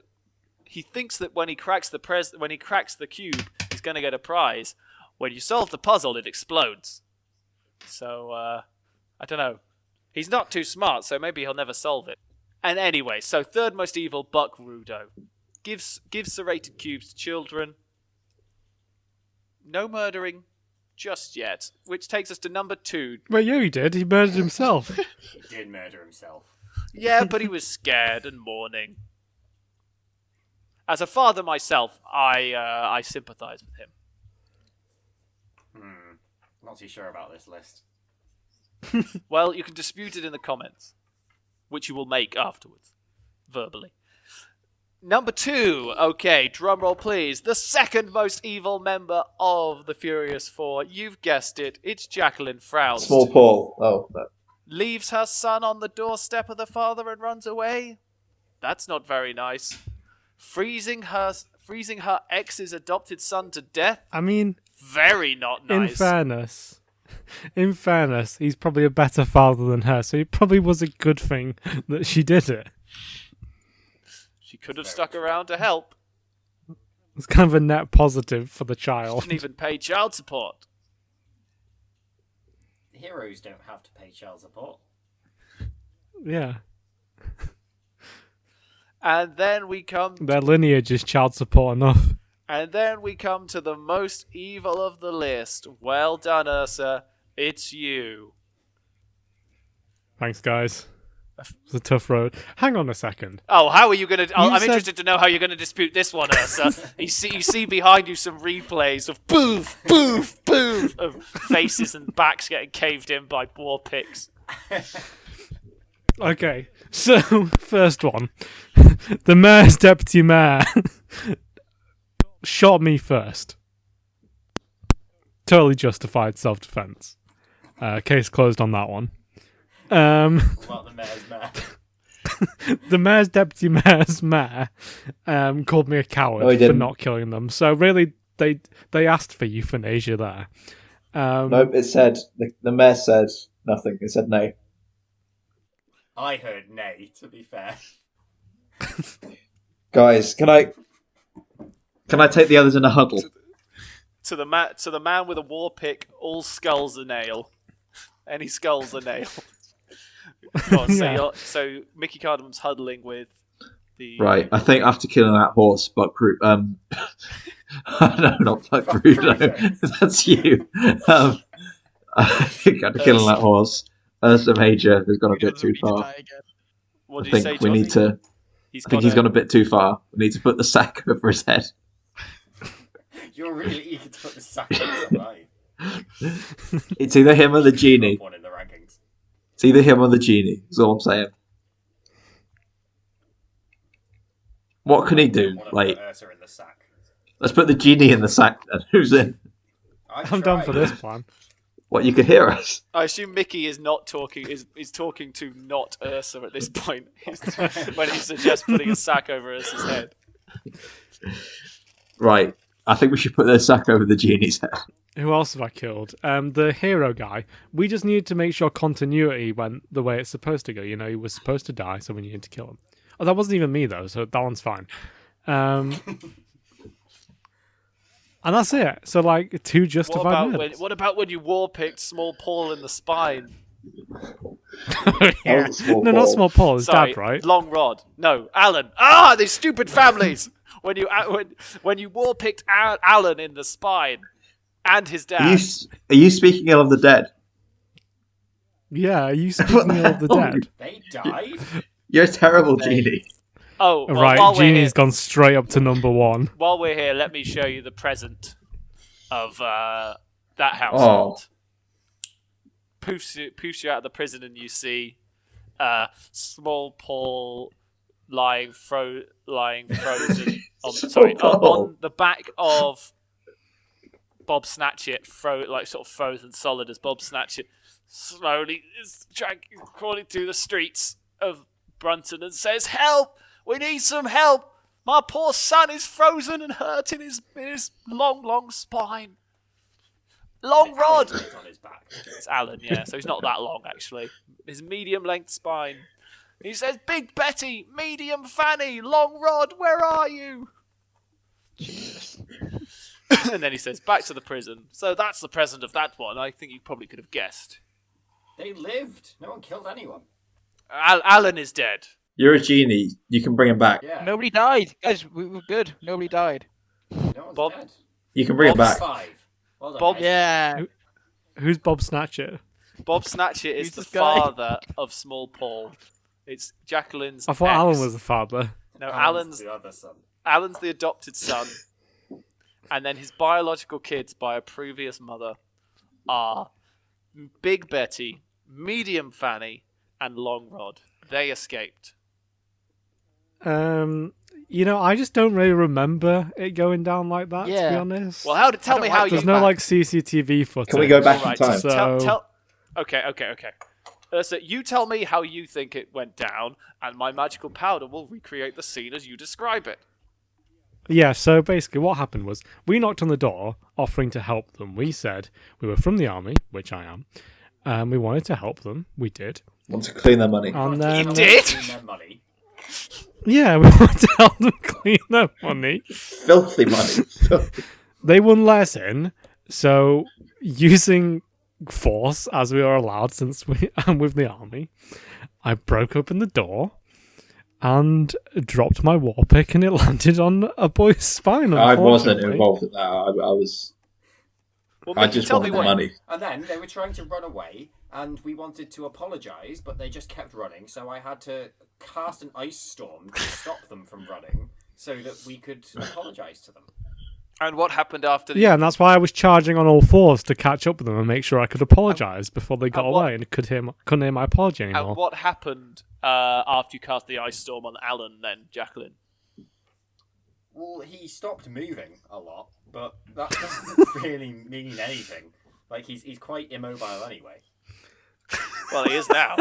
he thinks that when he cracks the cube, he's going to get a prize. When you solve the puzzle, it explodes. So I don't know. He's not too smart, so maybe he'll never solve it. And anyway, so third most evil, Buck Rudo. gives serrated cubes to children. No murdering just yet, which takes us to number 2. Well, yeah, he did. He murdered himself. He did murder himself. Yeah, but he was scared and mourning. As a father myself, I sympathise with him. Not too sure about this list. Well, you can dispute it in the comments, which you will make afterwards, verbally. Number 2, okay, drumroll please. The second most evil member of the Furious Four. You've guessed it. It's Jacqueline Froust. Small Paul. Oh, no. Leaves her son on the doorstep of the father and runs away. That's not very nice. Freezing her ex's adopted son to death. I mean, very not nice. In fairness, he's probably a better father than her, so it probably was a good thing that she did it. She could have stuck around to help. It's kind of a net positive for the child. Didn't even pay child support. Heroes don't have to pay child support. Yeah. And then we come... Their lineage is child support enough. And then we come to the most evil of the list. Well done, Ursa. It's you. Thanks, guys. It's a tough road. Hang on a second. Oh, how are you going to... I'm said- interested to know how you're going to dispute this one, Ursa. You see behind you some replays of boof, boof, boof, of faces and backs getting caved in by war picks. Okay, so, first one. The mayor's deputy mayor shot me first. Totally justified self-defense. Case closed on that one. What the mayor's mayor? The mayor's deputy mayor's mayor called me a coward No, he for didn't. not killing them. So really, they asked for euthanasia there. No, it said the mayor said nothing. It said no. I heard nay, to be fair. Guys, can I take the others in a huddle? To the man with a war pick, all skulls a nail. Any skulls a nail. Go on, Yeah. so Mickey Cardamom's huddling with the... Right, I think after killing that horse, Buckroot, no, not Buckroot, no, that's you. I think after killing that horse, Ursa Major has gone a bit too far. What I did you think say, we Johnny? need to. I think he's gone a bit too far. We need to put the sack over his head. You're really eager to put the sack on somebody. It's either him or the genie. One in the rankings. It's either him or the genie. That's all I'm saying. What can he do? Want to Like, put Ursa in the sack. let's put the genie in the sack then. Who's in? I'm done for this plan. What, you could hear us? I assume Mickey is not talking. Is talking to not Ursa at this point. When he suggests putting a sack over Ursa's head. Right. I think we should put the sack over the genie's head. Who else have I killed? The hero guy. We just needed to make sure continuity went the way it's supposed to go. You know, he was supposed to die, so we needed to kill him. Oh, that wasn't even me, though, so that one's fine. And that's it. So, like, 2 justified murders. What about when you war picked Small Paul in the spine? Yeah. Oh, Small No, not Paul. Small Paul. His Sorry, dad, right? Long Rod. No, Alan. Ah, these stupid families. When you war picked Alan in the spine and his dad. Are you speaking ill of the dead? Yeah, are you speaking of the hell? dead? They died? You're a terrible genie. Oh, well, Right, while we're Genie's here, gone straight up to number 1. while we're here, let me show you the present of that household. Poofs you out of the prison, and you see Small Paul lying frozen on the back of Bob Snatchit, sort of frozen solid as Bob Snatchit slowly is crawling through the streets of Brunton and says, "Help! We need some help! My poor son is frozen and hurt in his long, long spine. Long Rod!" On his back. It's Alan, yeah, so he's not that long, actually. His medium-length spine. He says, "Big Betty, medium Fanny, Long Rod, where are you?" Jesus. And then he says, "Back to the prison." So that's the present of that one. I think you probably could have guessed. They lived. No one killed anyone. Alan is dead. You're a genie. You can bring him back. Yeah. Nobody died, guys. We were good. Nobody died. No one's Bob- dead. You can bring him back. 5. Well done, Bob- guys. Yeah. Who's Bob Snatcher? Bob Snatcher is Who's the this guy? father of Small Paul. It's Jacqueline's I thought ex. Alan was the father. No, Alan's the other son. Alan's the adopted son. And then his biological kids by a previous mother are Big Betty, Medium Fanny, and Long Rod. They escaped. I just don't really remember it going down like that, to be Yeah. honest. Well, tell me how you... There's no, like, CCTV footage. Can we go back in Right, time? So- Okay. So you tell me how you think it went down, and my magical powder will recreate the scene as you describe it. Yeah, so basically what happened was we knocked on the door offering to help them. We said we were from the army, which I am. We wanted to help them. We did. Want to clean their money. And You then, did? Their money. yeah, we wanted to help them clean their money. Filthy money. They wouldn't let us in, so using force as we are allowed since I'm with the army, I broke open the door and dropped my war pick and it landed on a boy's spine. I wasn't unfortunately. involved in that. I was. Well, I Mickey, just tell me wanted the what... money. And then they were trying to run away, and we wanted to apologise, but they just kept running, so I had to cast an ice storm to stop them from running, so that we could apologise to them. And what happened after the... Yeah, and that's why I was charging on all fours to catch up with them and make sure I could apologise before they got and what- away and couldn't hear my apology anymore. And what happened after you cast the ice storm on Alan then, Jacqueline? Well, he stopped moving a lot, but that doesn't really mean anything. Like, he's quite immobile anyway. Well, he is now.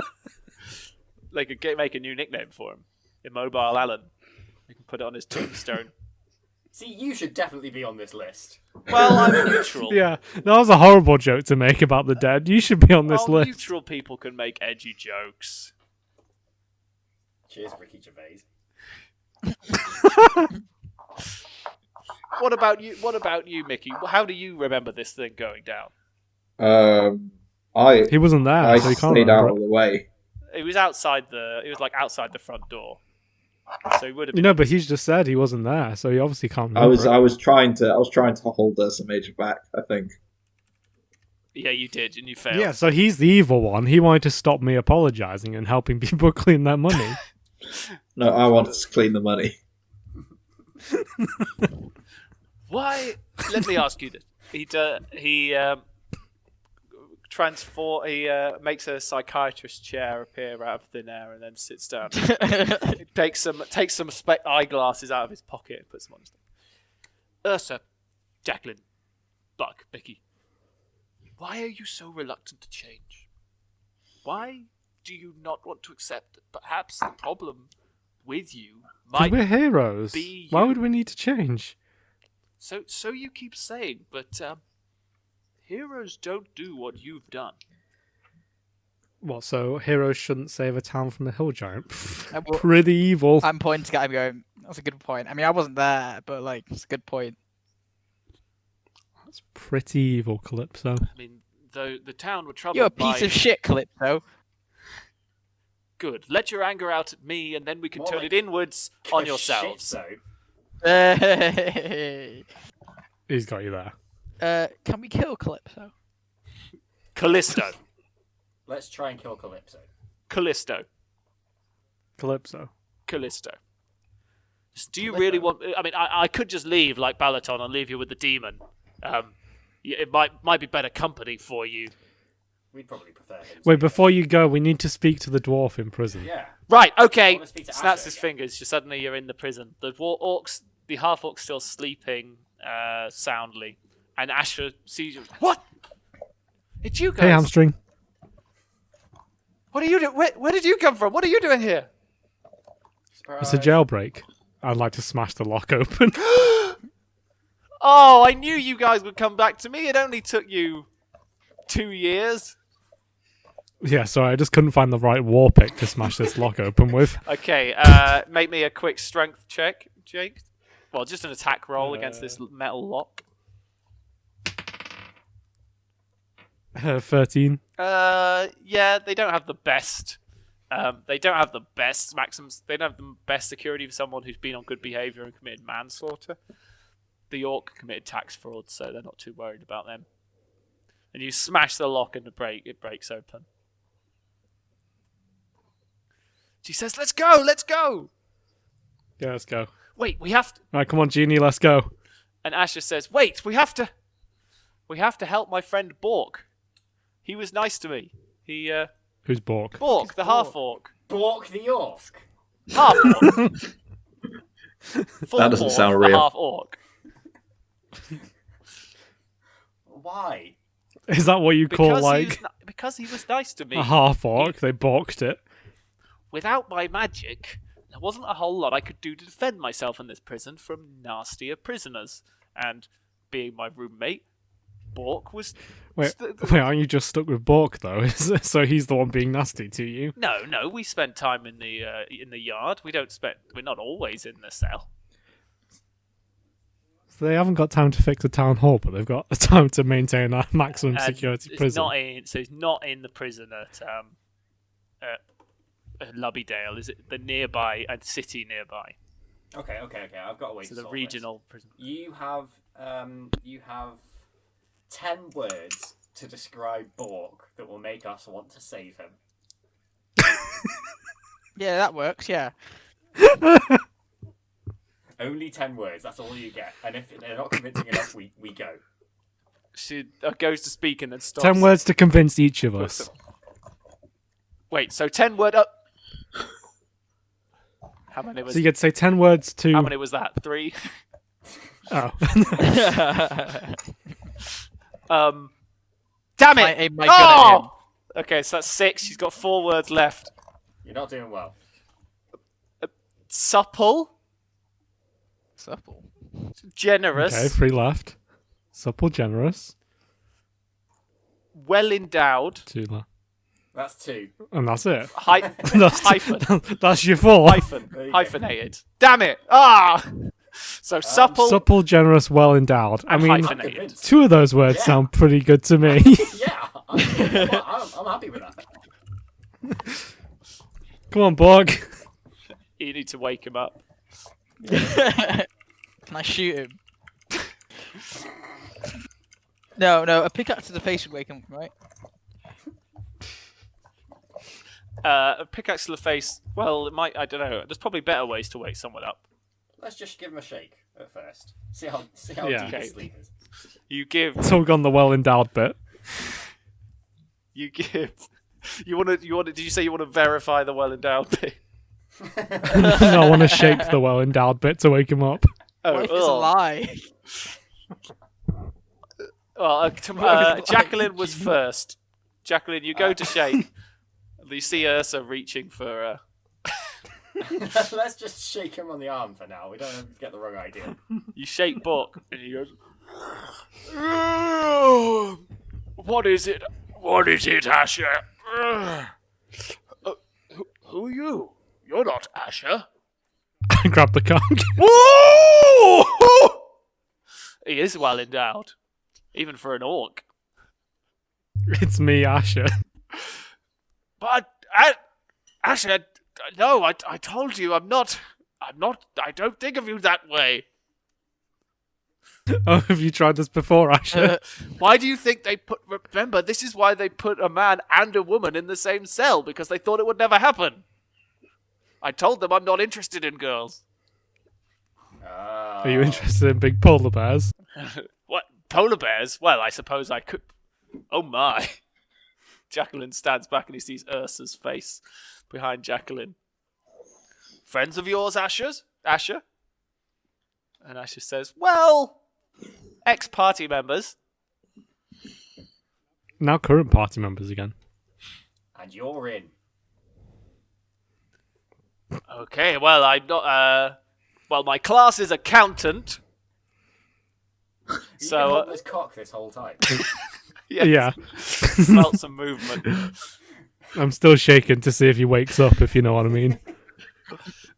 They could make a new nickname for him. Immobile Alan. You can put it on his tombstone. See, you should definitely be on this list. Well, I'm neutral. Yeah, that was a horrible joke to make about the dead. You should be on this Well, list. neutral people can make edgy jokes. Cheers, Ricky Gervais. What about you, Mickey? How do you remember this thing going down? He wasn't there, I so he can't stayed out remember. of the way. It was outside the front door. So he would have You been... know, but he's just said he wasn't there, so he obviously can't remember. I was trying to hold some agent back. I think. Yeah, you did, and you failed. Yeah, so he's the evil one. He wanted to stop me apologising and helping people clean their money. No, I wanted to clean the money. Why? Let me ask you this. He makes a psychiatrist chair appear out of thin air and then sits down. takes some eyeglasses out of his pocket and puts them on his thing. Ursa, Jacqueline, Buck, Mickey, why are you so reluctant to change? Why do you not want to accept that perhaps the problem with you Because might we're heroes. be Why you? would we need to change? So you keep saying, but heroes don't do what you've done. What, so heroes shouldn't save a town from a hill giant? Well, Pretty evil. I'm pointing to him going, that's a good point. I mean, I wasn't there, but, like, it's a good point. That's pretty evil, Calypso. I mean, the town were troubled You're a by... piece of shit, Calypso. Good. Let your anger out at me, and then we can More turn like it inwards on yourselves. So Hey. He's got you there. Can we kill Calypso? Kalisto. let's try and kill Calypso. Callisto. Calypso. Callisto. Do you really want... I mean, I could just leave like Balaton and leave you with the demon. It might be better company for you. We'd probably prefer him. Wait, before you go, we need to speak to the dwarf in prison. Yeah. Right, I okay. wanna speak to Snaps Asher his again. fingers. Suddenly you're in the prison. The half-orc's still sleeping soundly. And Asher sees you. What? It's you guys. Hey, Hamstring. What are you doing? Where did you come from? What are you doing here? It's a jailbreak. I'd like to smash the lock open. Oh, I knew you guys would come back to me. It only took you 2 years. Yeah, sorry, I just couldn't find the right war pick to smash this lock open with. Okay, make me a quick strength check, Jake. Well, just an attack roll against this metal lock. 13. Yeah, they don't have the best They don't have the best maxims. They don't have the best security for someone who's been on good behaviour and committed manslaughter. The orc committed tax fraud, so they're not too worried about them. And you smash the lock and it breaks open. She says, "Let's go, let's go." Yeah, let's go. Wait, we have to. Right, come on, Genie, let's go. And Asher says, "Wait, we have to help my friend Bork. He was nice to me. He Who's Bork? Bork, the half orc. Bork the orc. Half orc. That doesn't sound real. Half orc. Why? Is that what you call, like, because he was nice to me. a half-orc? They balked it. Without my magic, there wasn't a whole lot I could do to defend myself in this prison from nastier prisoners. And being my roommate, Bork was... Wait, aren't you just stuck with Bork, though? So he's the one being nasty to you? No, we spend time in the yard. We're not always in the cell. So they haven't got time to fix a town hall, but they've got time to maintain a maximum security prison. So he's not in the prison at Lubbydale. Is it the nearby city nearby? Okay. I've got a way to So the solve regional prison. this. You have 10 words to describe Bork that will make us want to save him. Yeah, that works. Yeah. Only 10 words. That's all you get. And if they're not convincing enough, we go. She goes to speak and then stops. 10 words to convince each of us. Wait, so 10 word up. How many was? So you get to say 10 words to... How many was that? 3. Oh. Damn I it! aim my gun at him. Okay, so that's 6. She's got 4 words left. You're not doing well. Supple, Supple. generous, Okay, 3 left. Supple, generous. well endowed, 2 left. That's 2. And that's it. hyphen, That's your 4. There you go. hyphenated. Damn it! So supple, Supple, generous, well endowed. I and mean, hyphenated. Convinced. 2 of those words Yeah. sound pretty good to me. Yeah, I'm happy with that. Come on, Borg. You need to wake him up. Can I shoot him? No, a pickaxe to the face would wake him, right? A pickaxe to the face. Well, it might. I don't know. There's probably better ways to wake someone up. Let's just give him a shake at first. See how Yeah. deep Okay. his sleep is. You give. It's all gone the well endowed bit. You give. You want to. Did you say you want to verify the well endowed bit? No, I want to shake the well endowed bit to wake him up. What if it's a lie? Well, Jacqueline was first. Jacqueline, you go to shake. You see Ursa reaching for. Let's just shake him on the arm for now. We don't have to get the wrong idea. You shake Bork, and he goes. What is it? What is it, Asher? Who are you? You're not Asher. I grab the cock. Woo! He is well endowed, even for an orc. It's me, Asher. But Asher, no, I told you I'm not. I don't think of you that way. Oh, have you tried this before, Asher? Why do you think they put? Remember, this is why they put a man and a woman in the same cell, because they thought it would never happen. I told them I'm not interested in girls. Are you interested in big polar bears? What? Polar bears? Well, I suppose I could. Oh my. Jacqueline stands back and he sees Ursa's face behind Jacqueline. Friends of yours, Asher? And Asher says, well, ex-party members. Now current party members again. And you're in. Okay, well, I'm not, well, my class is accountant. You've been So, holding this cock this whole time. Yeah. Smelt some movement. I'm still shaking to see if he wakes up, if you know what I mean.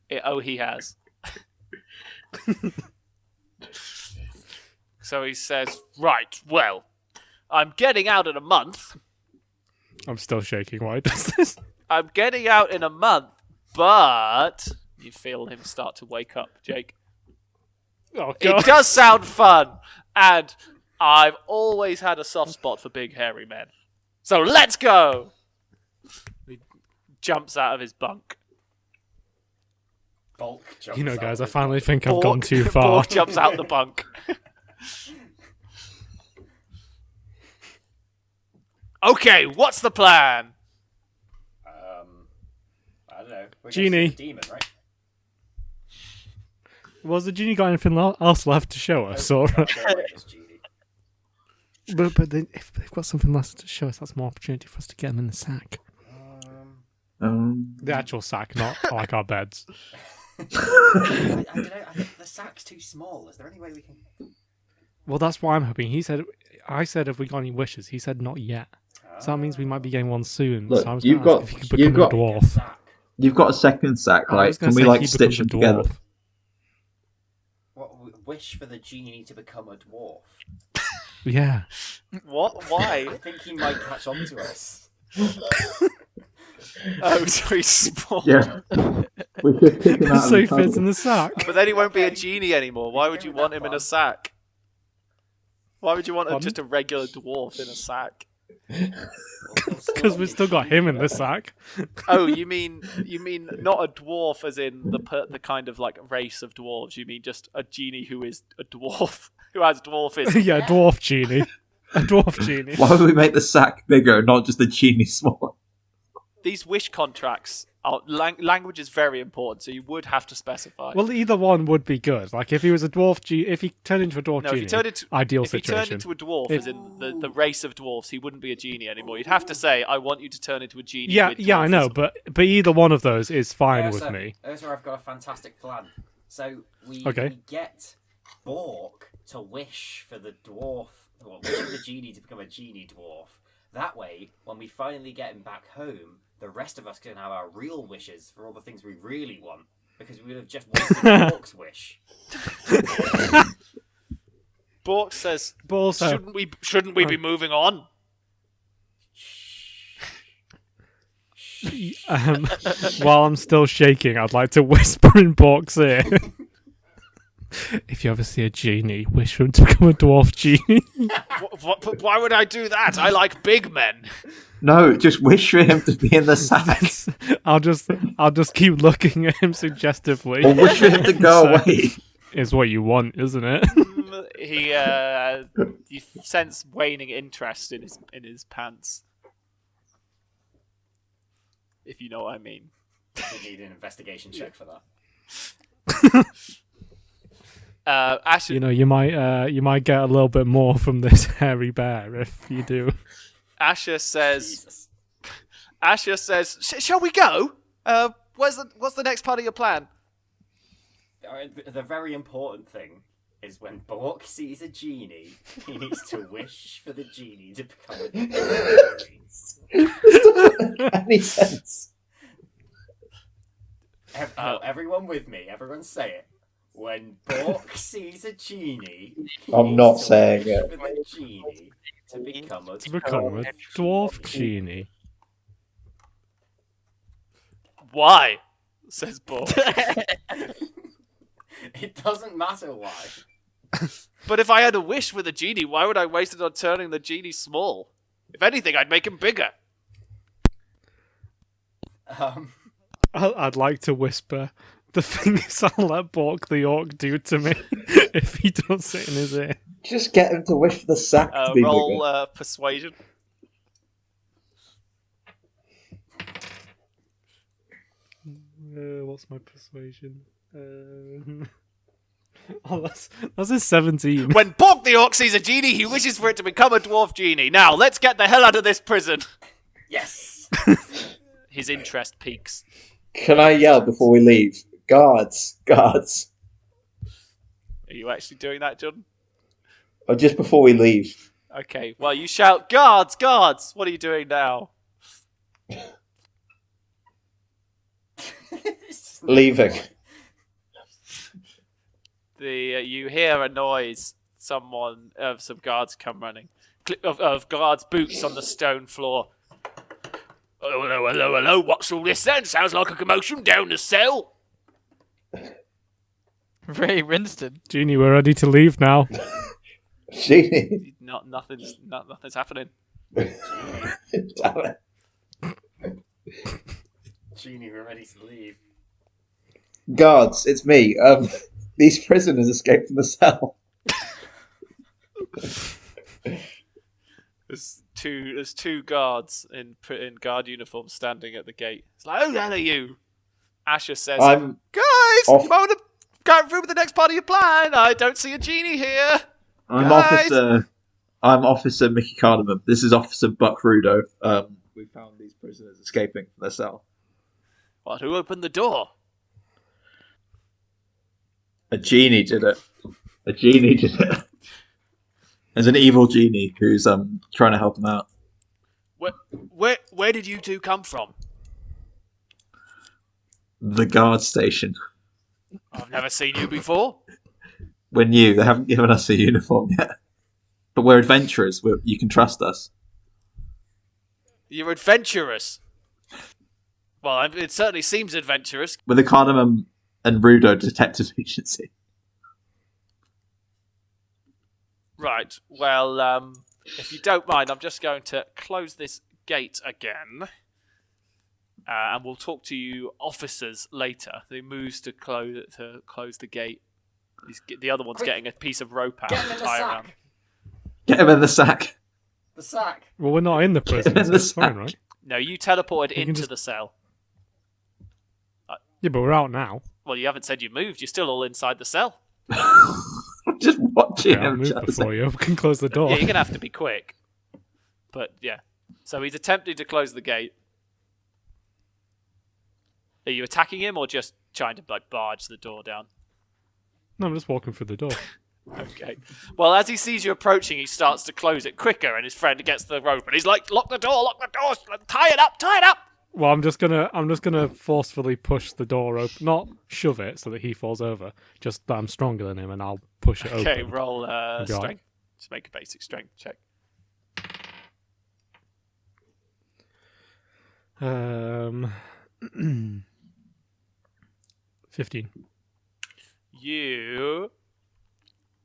He has. So he says, right, well, I'm getting out in a month. I'm still shaking. Why does this? I'm getting out in a month, but you feel him start to wake up, Jake. Oh, It God. does sound fun, and I've always had a soft spot for big hairy men. So let's go! He jumps out of his bunk. Bulk jumps You know, out guys, of I his finally bunk. think I've gone too far. Borg jumps out the bunk. Okay, what's the plan? I don't know. We're Genie. The demon, right? Was the genie got anything else left to show us? Or... I don't like this genie. but then if they've got something left to show us, that's more opportunity for us to get them in the sack. The actual sack, not like our beds. I don't know. I think the sack's too small. Is there any way we can? Well, that's why I'm hoping. I said if we got any wishes. He said not yet. So that means we might be getting one soon. Look, so I was you've gonna got- ask if he could you've become got- a dwarf. Sack. You've got a second sack, I right? was gonna Can we say like he stitch them becomes a together? dwarf. What wish for the genie to become a dwarf? Yeah. What? Why? I think he might catch on to us. Oh, so he's small. Yeah. We could pick him out So of he the fits in tunnel. the sack. But then he won't be a Okay. genie anymore. Why would you want him in a sack? Why would you want Pardon? just a regular dwarf in a sack? Because we've still got him in the sack. Oh, you mean not a dwarf as in the kind of like race of dwarves? You mean just a genie who is a dwarf who has dwarfism? Yeah, dwarf genie. A dwarf genie. Why would we make the sack bigger, not just the genie smaller? These wish contracts are language is very important, so you would have to specify. Well, either one would be good. Like if he was a dwarf genie, if he turned into a dwarf no, genie, if he turned into ideal if he situation. turned into a dwarf, If- as in the race of dwarves, he wouldn't be a genie anymore. You'd have to say, "I want you to turn into a genie." Yeah, with yeah, I know, dwarfism." but either one of those is fine with Ursa, me. Ursa, I've got a fantastic plan. So we get Bork to wish for the dwarf, well, wish for the genie to become a genie dwarf. That way, when we finally get him back home, the rest of us can have our real wishes for all the things we really want, because we would have just wasted Bork's wish. Bork says, But also, "Shouldn't we be moving on?" while I'm still shaking, I'd like to whisper in Bork's ear. If you ever see a genie, wish for him to become a dwarf genie. But why would I do that? I like big men. No, just wish for him to be in the sack. I'll just keep looking at him suggestively. Or wish for him to go So- away. Is what you want, isn't it? You sense waning interest in his pants, if you know what I mean. We need an investigation check for that. Asher, You know, you might get a little bit more from this hairy bear if you do. Asher says, Jesus. "Shall we go? What's the next part of your plan?" The very important thing is when Bork sees a genie, he needs to wish for the genie to become a dwarf. Any sense? Everyone with me, everyone say it. When Bork sees a genie, he I'm needs not to saying wish it. for the genie to become a To become a dwarf genie. Why? Says Bork. It doesn't matter why. But if I had a wish with a genie, why would I waste it on turning the genie small? If anything, I'd make him bigger. I'd like to whisper the things I'll let Bork the orc do to me if he does it in his ear. Just get him to wish for the sack to be Roll bigger. persuasion. What's my persuasion? Oh, that's a 17. When Bork the Orc sees a genie, he wishes for it to become a dwarf genie. Now, let's get the hell out of this prison. Yes! His interest peaks. Can I yell before we leave? Guards! Guards! Are you actually doing that, John? Or just before we leave. Okay, well, you shout, "Guards, guards!" What are you doing now? Leaving. You hear a noise. Some guards come running. Click of guards' boots on the stone floor. Oh, hello. What's all this then? Sounds like a commotion down the cell. Ray Rinston. Genie, we're ready to leave now. Genie. Nothing's happening. Damn it. Genie, we're ready to leave. Guards, it's me. These prisoners escaped from the cell. There's two guards in guard uniform standing at the gate. It's like, who the hell are you? Asher says, I'm guys, off- you might want to go through with the next part of your plan. I don't see a genie here. Guys! I'm Officer Mickey Cardamom. This is Officer Buck Rudo. We found these prisoners escaping from their cell. What? Who opened the door? A genie did it. There's an evil genie who's trying to help them out. Where did you two come from? The guard station. I've never seen you before. We're new. They haven't given us a uniform yet. But we're adventurers. You can trust us. You're adventurous. Well, it certainly seems adventurous. We're the Cardamom and Rudo Detective Agency. Right, well, if you don't mind, I'm just going to close this gate again. And we'll talk to you officers later. He moves to close the gate. The other one's Quick. getting a piece of rope out Get him to in the tie sack. around. Get him in the sack. The sack. Well, we're not in the prison, in so the it's fine, sack. right? No, you teleported can into just- the cell. Yeah, but we're out now. Well, you haven't said you moved. You're still all inside the cell. I'm just watching Yeah, I'll him. move just- before you. We can close the door. Yeah, you're going to have to be quick. But, yeah. So he's attempting to close the gate. Are you attacking him or just trying to barge the door down? No, I'm just walking through the door. Okay. Well, as he sees you approaching, he starts to close it quicker, and his friend gets the rope, and he's like, lock the door, tie it up! Well, I'm just gonna forcefully push the door open, not shove it so that he falls over. Just that I'm stronger than him, and I'll push it Okay, open. roll Got it. strength. Just make a basic strength check. 15. You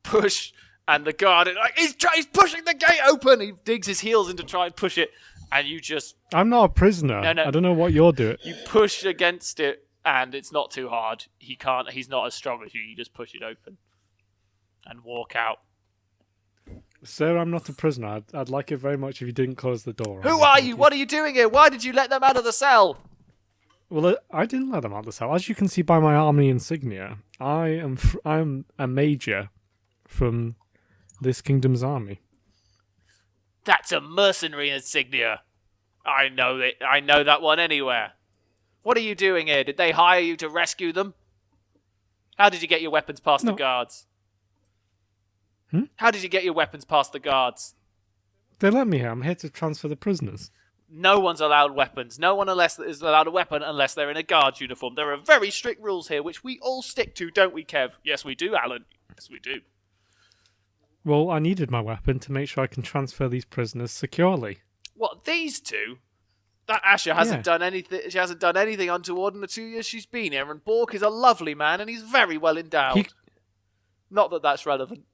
push, and the guard is like, he's pushing the gate open! He digs his heels in to try and push it, and you just, I'm not a prisoner. No. I don't know what you're doing. you push against it, and it's not too hard. He's not as strong as you. You just push it open and walk out. Sir, I'm not a prisoner. I'd like it very much if you didn't close the door. Who are you? What are you doing here? Why did you let them out of the cell? Well, I didn't let them out of the cell. As you can see by my army insignia, I'm a major from this kingdom's army. That's a mercenary insignia. I know it. I know that one anywhere. What are you doing here? Did they hire you to rescue them? How did you get your weapons past the No. guards? Hmm? How did you get your weapons past the guards? They let me here. I'm here to transfer the prisoners. No one's allowed weapons. No one is allowed a weapon unless they're in a guard's uniform. There are very strict rules here, which we all stick to, don't we, Kev? Yes, we do, Alan. Yes, we do. Well, I needed my weapon to make sure I can transfer these prisoners securely. What, these two? That Asher hasn't done anything. She hasn't done anything untoward in the 2 years she's been here. And Bork is a lovely man, and he's very well endowed. Not that that's relevant,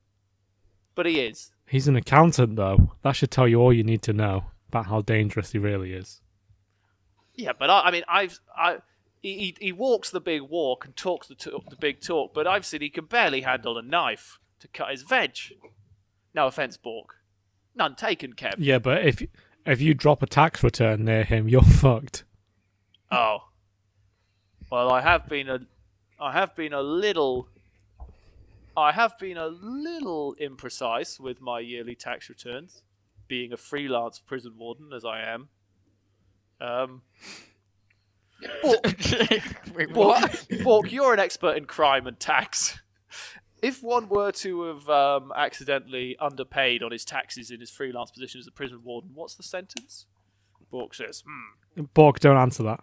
but he is. He's an accountant, though. That should tell you all you need to know about how dangerous he really is. Yeah, but he walks the big walk and talks the big talk, but I've seen he can barely handle a knife to cut his veg. No offense, Bork. None taken, Kev. Yeah, but if you drop a tax return near him, you're fucked. Oh. Well, I have been a little imprecise with my yearly tax returns, being a freelance prison warden as I am. Wait, what? Bork, you're an expert in crime and tax. If one were to have accidentally underpaid on his taxes in his freelance position as a prison warden, what's the sentence? Bork says, Bork, don't answer that.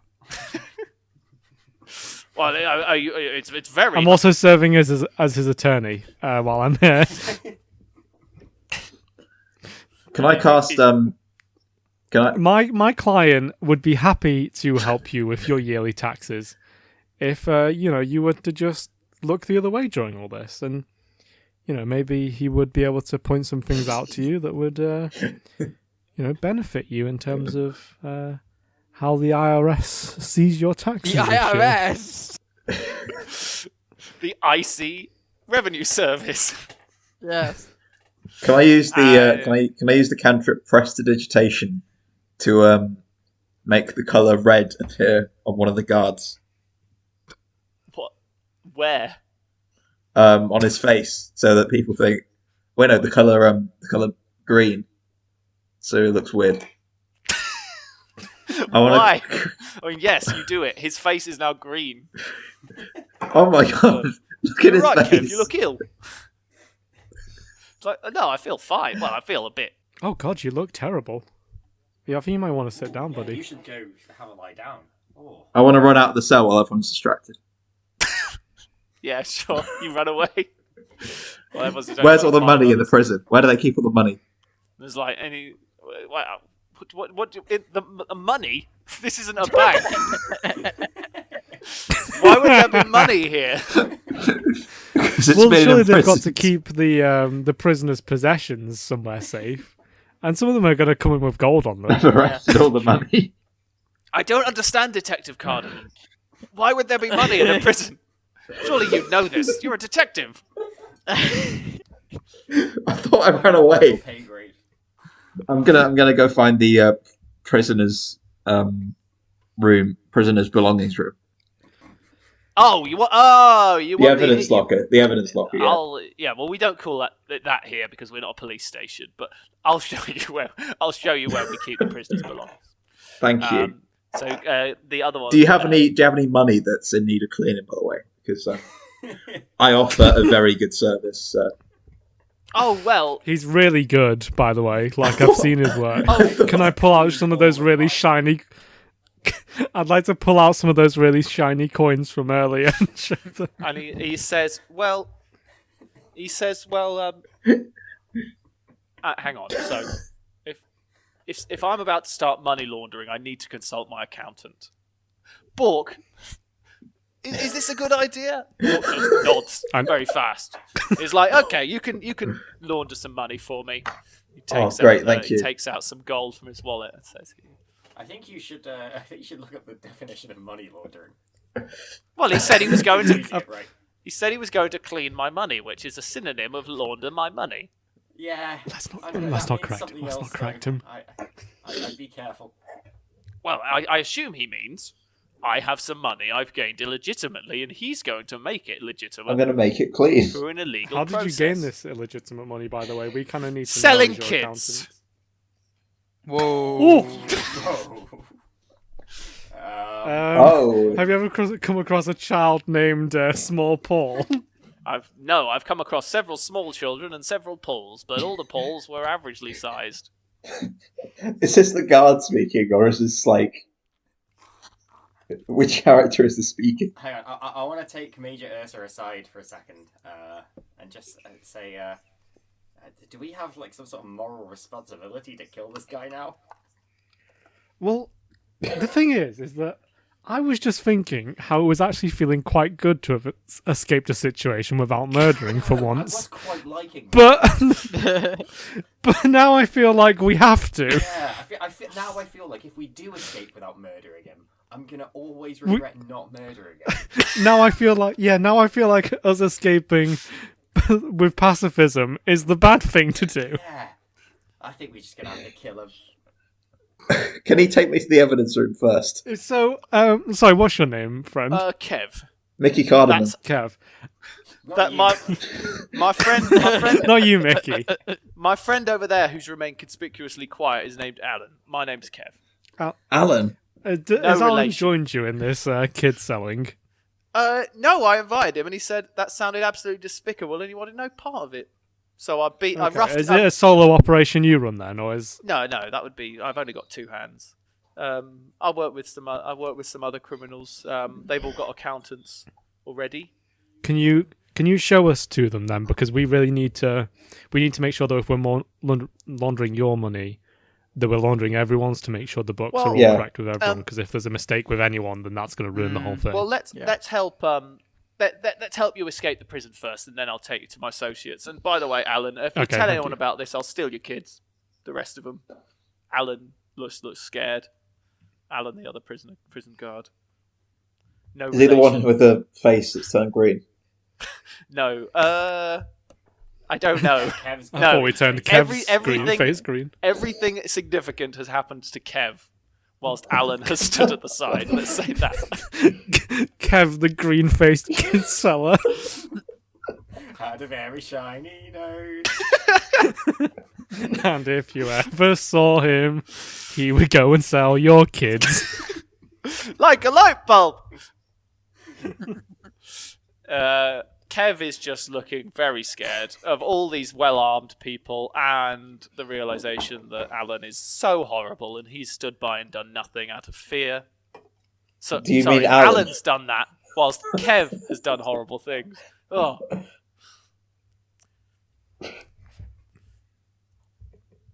Well, it's very... I'm also serving as his attorney while I'm here. Can I cast My client would be happy to help you with your yearly taxes if you were to just look the other way during all this, and maybe he would be able to point some things out to you that would benefit you in terms of how the IRS sees your taxes. The IRS. The IC Revenue Service. Yes. Can I use the can I use the cantrip prestidigitation to make the color red appear on one of the guards? What? Where? On his face, so that people think, wait, no, the color green, so it looks weird. Why? I mean, yes, you do it. His face is now green. Oh my god! Look at his right, face. Kev, you look ill. It's like, no, I feel fine. Well, I feel a bit. Oh god, you look terrible. Yeah, I think you might want to sit down, Yeah, buddy. you should go have a lie down. Oh. I want to run out of the cell while everyone's distracted. Yeah, sure. You run away. Well, Where's all the money in the prison? Where do they keep all the money? There's like any. What the money? This isn't a bank. Why would there be money here? Well, surely they've got to keep the prisoners' possessions somewhere safe, and some of them are going to come in with gold on them. I've arrested all the money. I don't understand, Detective Cardinal. Why would there be money in a prison? Surely you know this. You're a detective. I thought I ran away. Pay grade. I'm gonna go find the prisoners' belongings room. Oh, you want? Oh, you The want evidence locker. The evidence locker. Yeah. Yeah. Well, we don't call that here because we're not a police station. But I'll show you where we keep the prisoners' belongings. Thank you. So the other one. Do you have any money that's in need of cleaning, by the way? Because I offer a very good service. Oh well. He's really good, by the way. Like, I've seen his work. Oh. Can I pull out some of those really shiny? I'd like to pull out some of those really shiny coins from earlier and show them. And he says, well, hang on. So, if I'm about to start money laundering, I need to consult my accountant. Bork, is this a good idea? Bork just nods very fast. He's like, okay, you can launder some money for me. He takes thank you. He takes out some gold from his wallet and says, I think you should look up the definition of money laundering. well, he said he was going to. Right. He said he was going to clean my money, which is a synonym of launder my money. Yeah. Let's not correct him. Let's not correct him. I'd be careful. Well, I assume he means I have some money I've gained illegitimately, and he's going to make it legitimate. I'm going to make it clean. Through an illegal How did process. you gain this illegitimate money, by the way? We kind of need to Selling know as your kids. accountant. Whoa. Whoa. Have you ever come across a child named Small Paul? I've come across several small children and several Pauls, but all the Pauls were averagely sized. Is this the guard speaking, or is this like which character is this speaking? Hang on, I want to take Major Ursa aside for a second, and just say, do we have like some sort of moral responsibility to kill this guy now? Well, the thing is that I was just thinking how it was actually feeling quite good to have escaped a situation without murdering for once. I was quite liking that. But now I feel like we have to. Yeah, now I feel like if we do escape without murdering him, I'm gonna always regret not murdering him. Now I feel like us escaping with pacifism is the bad thing to do. Yeah, I think we're just gonna have to kill him. Can he take me to the evidence room first? So, sorry, what's your name, friend? Kev. Mickey Cardamom. That's Kev. Not you. my friend, Not you, Mickey. my friend over there who's remained conspicuously quiet is named Alan. My name's Kev. Alan. Has Alan relation. joined you in this kid selling? No, I invited him and he said that sounded absolutely despicable and he wanted no part of it. So I roughed. Is it a solo operation you run then, or is? No, that would be. I've only got two hands. I work with some other criminals. They've all got accountants already. Can you show us to them then? Because we really need to. We need to make sure that if we're laundering your money, that we're laundering everyone's to make sure the books are all Yeah. correct with everyone. Because if there's a mistake with anyone, then that's going to ruin the whole thing. Well, let's Yeah. help let's help you escape the prison first, and then I'll take you to my associates. And by the way, Alan, if you Okay, tell thank anyone you. about this, I'll steal your kids. The rest of them. Alan looks scared. Alan, the other prison guard. No. Is he the one relation. with the face that's turned green? No. I don't know. Kev's I no. thought we turned Kev's everything- green face green. Everything significant has happened to Kev, whilst Alan has stood at the side. Let's say that. Kev, the green-faced kid seller. had a very shiny nose. And if you ever saw him, he would go and sell your kids. Like a light bulb. Kev is just looking very scared of all these well-armed people and the realization that Alan is so horrible and he's stood by and done nothing out of fear. So, Do you sorry, mean Alan? Alan's done that, whilst Kev has done horrible things. Oh.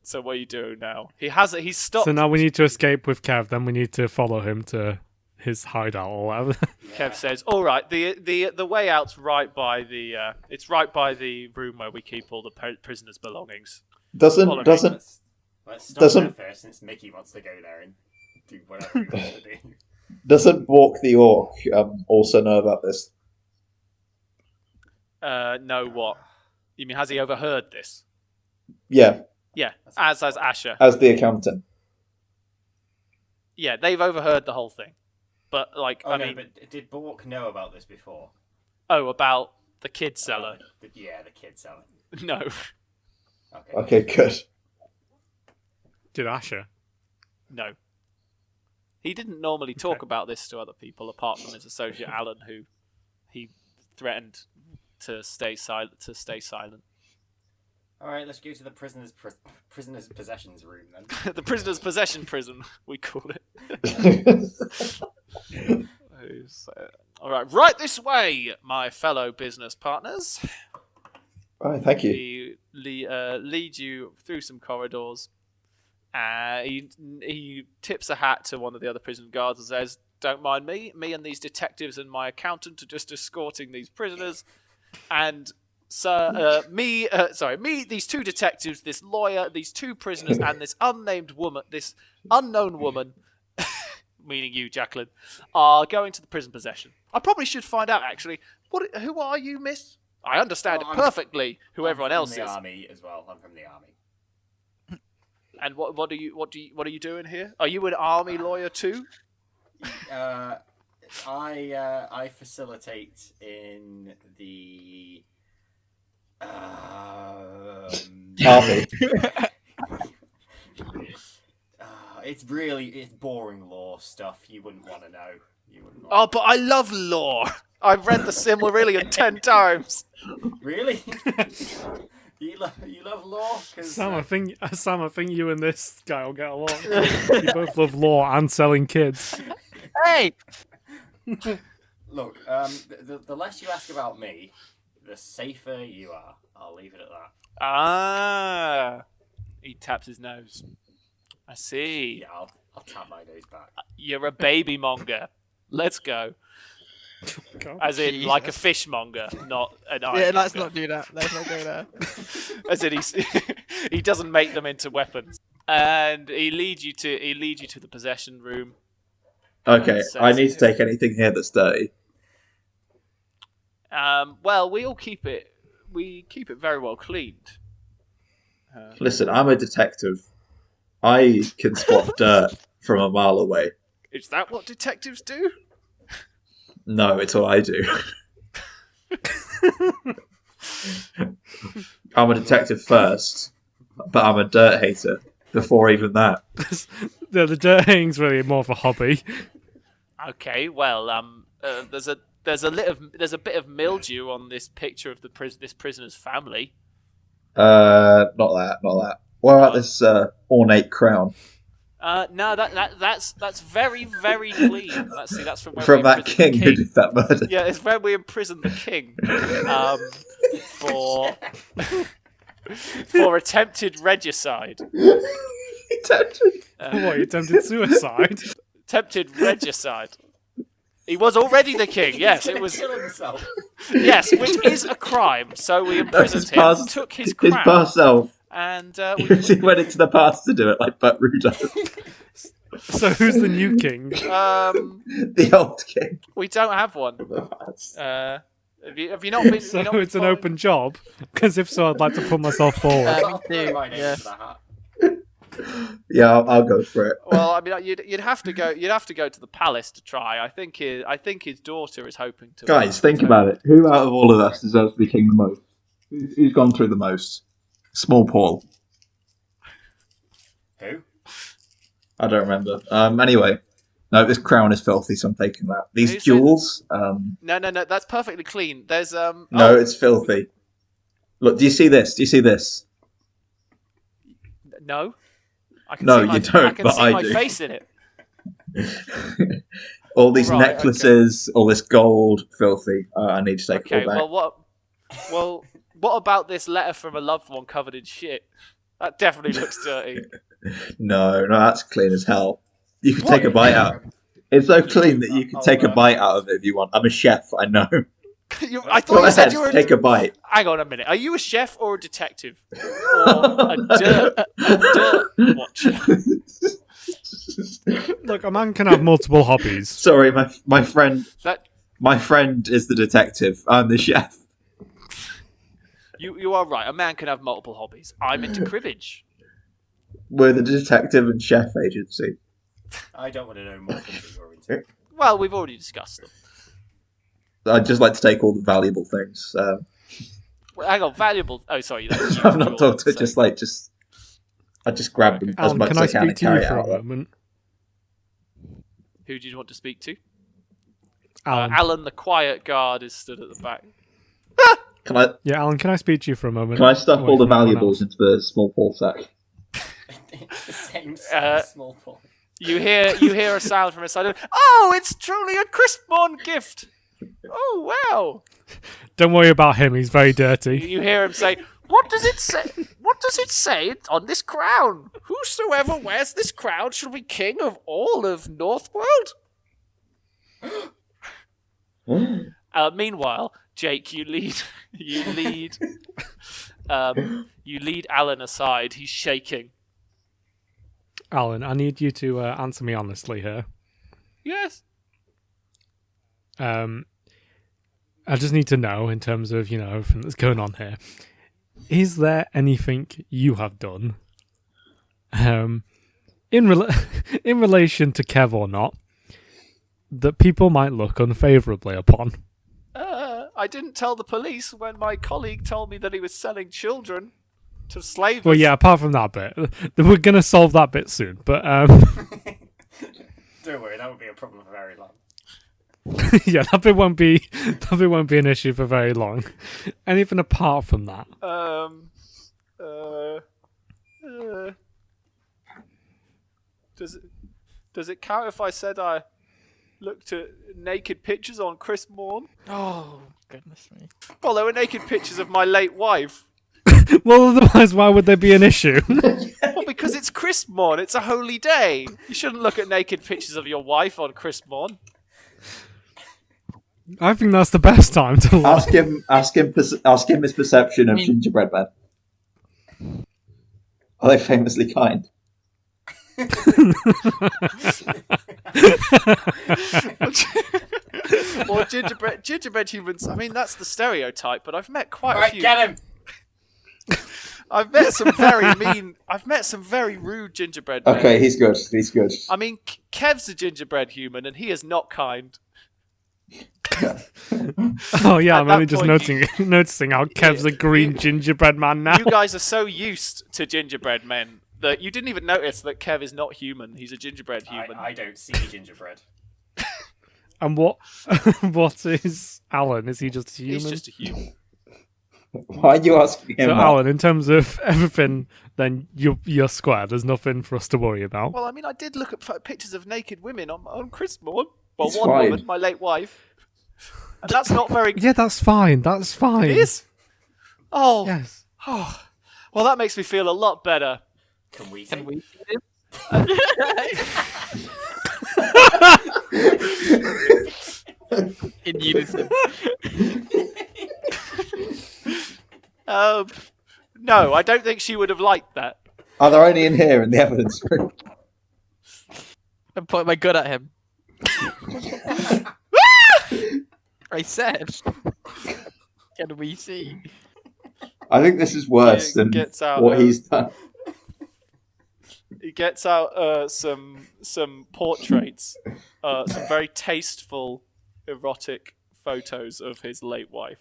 So what are you doing now? He's stopped. So now we need to escape with Kev, then we need to follow him to his hideout or whatever. Kev says, "All right, the way out's right by the it's right by the room where we keep all the prisoners' belongings." Doesn't Let's stop Doesn't- there first, since Mickey wants to go there and do whatever he wants to do. doesn't Walk the Orc also know about this? No, what? You mean has he overheard this? Yeah, Yeah, as has Asher. as the accountant. Yeah, they've overheard the whole thing. But like, Oh I no, mean, but did Bork know about this before? about the kid seller. The kid selling. No. Okay. Okay, good. Did Asher? No. He didn't normally talk about this to other people, apart from his associate Alan, who he threatened to stay silent. All right, let's go to the prisoner's possessions room then. The prisoner's possession prison, we call it. All right this way, my fellow business partners. All right, thank you. He leads you through some corridors. He tips a hat to one of the other prison guards and says, "Don't mind me. Me and these detectives and my accountant are just escorting these prisoners. And me, these two detectives, this lawyer, these two prisoners, and this unknown woman, meaning you, Jacqueline, are going to the prison possession. I probably should find out actually. Who are you, miss? I understand Oh, it perfectly. Who everyone I'm else from is. the army as well. I'm from the army. And what are you doing here? Are you an army lawyer too? I facilitate in the Army. it's boring law stuff. You wouldn't want to know. Oh, but I love law. I've read the Silmarillion 10 times. Really? you love law? Sam, I think you and this guy will get along. You both love law and selling kids. Hey! Look, the less you ask about me, the safer you are. I'll leave it at that. Ah. He taps his nose. I see. Yeah, I'll tap my nose back. You're a baby monger. Let's go. God. As in, like a Jesus. fishmonger, not an iron Yeah, let's monger. not do that. Let's not go there. As in, he doesn't make them into weapons. And he leads you to the possession room. Okay, I need to take anything here that's dirty. Well, we all keep it very well cleaned. Listen, I'm a detective. I can spot dirt from a mile away. Is that what detectives do? No, it's what I do. I'm a detective first, but I'm a dirt hater before even that. the dirt hating's really more of a hobby. Okay, well, there's a bit of mildew on this picture of this prisoner's family. Not that. What about this ornate crown? No, that's very, very clean. That's from when From we that imprisoned king the who did that murder. Yeah, it's when we imprisoned the king for attempted regicide. What, you attempted suicide? Attempted regicide. He was already the king. Yes, it was. Kill himself. Yes, which is a crime. So we imprisoned him, took his His crown, past self. and He went into the past to do it, like Butt Rudolph. So who's the new king? The old king. we don't have one. Have you not been? So have you not been it's an following- open job? Because if so, I'd like to put myself forward. I'll me too, put my name yeah. to the hat. Yeah, I'll go for it. Well, I mean, you'd have to go. You'd have to go to the palace to try. I think his daughter is hoping to. Guys, think about it. Who out of all of us deserves to be king the most? Who's gone through the most? Small Paul. Who? I don't remember. Anyway, no, this crown is filthy, so I'm taking that. These Who's jewels. No, that's perfectly clean. There's No, oh, it's filthy. Look, do you see this? Do you see this? no. I can No, see my, you don't, I can but see I my do. face in it. All these Right, necklaces, all this gold, filthy. I need to take it Okay. all back. Well, what about this letter from a loved one covered in shit? That definitely looks dirty. No, that's clean as hell. You could What? take a bite out. It's so clean that you can I'll, take a bite out of it if you want. I'm a chef, I know. I thought Go you said ahead, you were. take a bite. Hang on a minute. Are you a chef or a detective or a dirt watcher? Look, a man can have multiple hobbies. Sorry, my friend That is the detective. I'm the chef. you are right. A man can have multiple hobbies. I'm into cribbage. We're the detective and chef agency. I don't want to know more things you're into. Well, we've already discussed them. I'd just like to take all the valuable things. Well, hang on, valuable. Oh, sorry. That's I'm not usual, talking so- I just grab them as Alan, much can as I I can speak and to carry you it for out. a moment? Who do you want to speak to? Alan. Alan, the quiet guard, is stood at the back. Can I Yeah, Alan, can I speak to you for a moment? can I stuff Away all the from everyone valuables else? into the small Paul sack? The same small point. You hear a sound from inside. Oh, it's truly a Crispmorn gift. Oh wow! Don't worry about him, he's very dirty. You hear him say, "What does it say? What does it say on this crown? Whosoever wears this crown shall be king of all of Northworld." Meanwhile, Jake, you lead Alan aside. He's shaking. Alan, I need you to answer me honestly here. Yes. I just need to know, in terms of, everything that's going on here, is there anything you have done in relation to Kev or not that people might look unfavourably upon? I didn't tell the police when my colleague told me that he was selling children to slavers. Well, yeah, apart from that bit. We're going to solve that bit soon, but Don't worry, that would be a problem for very long. yeah, that bit won't be an issue for very long. Anything apart from that? Does it count if I said I looked at naked pictures on Crispmorn? Oh, goodness me. Well, there were naked pictures of my late wife. Well, otherwise, why would there be an issue? Well, because it's Crispmorn. It's a holy day. You shouldn't look at naked pictures of your wife on Crispmorn. I think that's the best time to look. Ask him his perception of gingerbread men. Are they famously kind? Or gingerbread humans. I mean, that's the stereotype. But I've met quite a Right, few. get him! I've met some very mean. I've met some very rude gingerbread men. Okay, he's good. He's good. I mean, Kev's a gingerbread human, and he is not kind. Oh yeah, At I'm that only just point, noticing how Kev's a green gingerbread man now. You guys are so used to gingerbread men that you didn't even notice that Kev is not human. He's a gingerbread human. I don't see gingerbread. And what is Alan? Is he just a human? He's just a human. Why are you asking him So that? Alan, in terms of everything, then you're square. There's nothing for us to worry about. Well, I mean, I did look at pictures of naked women on Crispmorn. Well, It's one fine. woman, my late wife. And that's not very... Yeah, that's fine. That's fine. It is? Oh. Yes. Oh. Well, that makes me feel a lot better. Can we? Can See? we see him? In unison. No, I don't think she would have liked that. Are there any in here in the evidence room? I'm pointing my gun at him. I said, can we see? I think this is worse than Gets out, what he's done. He gets out some portraits, some very tasteful, erotic photos of his late wife.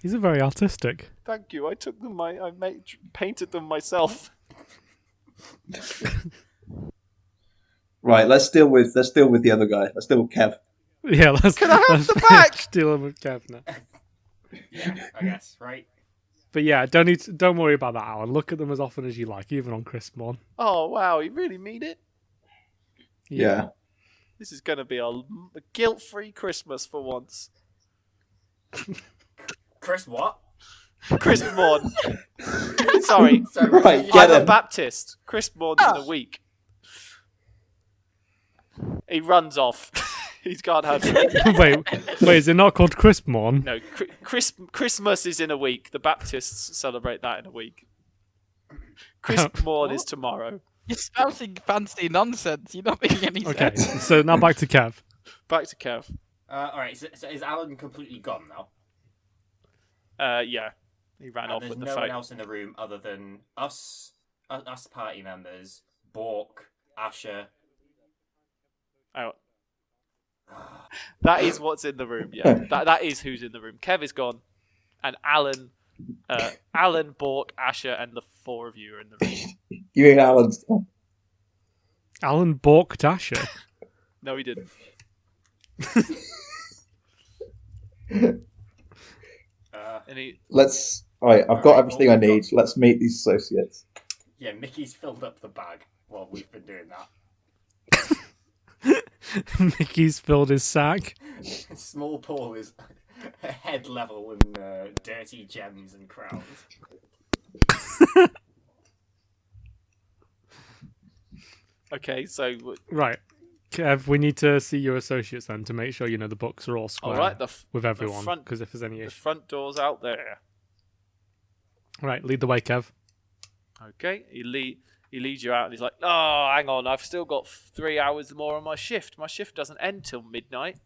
He's a very artistic. Thank you. I took them. Painted them myself. Right, let's deal with the other guy. Let's deal with Kev. Yeah, let's. Can I have let's the back? Deal with Kev now. Yeah, I guess, right? But yeah, don't worry about that, Alan. Look at them as often as you like, even on Crispmorn. Oh wow, you really mean it? Yeah. This is going to be a guilt-free Christmas for once. Chris, what? Crispmorn. Sorry. Right, get I'm a him. Baptist. Crispmorn's in a week. He runs off. He can't have it. wait, is it not called Crispmorn? No, Christmas is in a week. The Baptists celebrate that in a week. Crispmorn is tomorrow. You're spouting fancy nonsense. You're not making any Okay, sense. so now back to Kev. Back to Kev. Alright, so is Alan completely gone now? Yeah. He ran off There's with the no one fight. else in the room other than us party members, Bork, Asher. Oh. That is what's in the room, yeah. That is who's in the room. Kev is gone. And Alan, Bork, Asher, and the four of you are in the room. You mean Alan's gone? Alan balked Asher. No, he didn't. And he, Alright, I've got everything I need. Let's meet these associates. Yeah, Mickey's filled up the bag while we've been doing that. Mickey's filled his sack. Small Paul is head level in dirty gems and crowns. okay, so Right. Kev, we need to see your associates then to make sure you know the books are all square all right, with the everyone. front- Because if there's any the issue. front door's out there. Right, lead the way, Kev. Okay, he leads you out, and he's like, "Oh, hang on, I've still got 3 hours more on my shift. My shift doesn't end till midnight."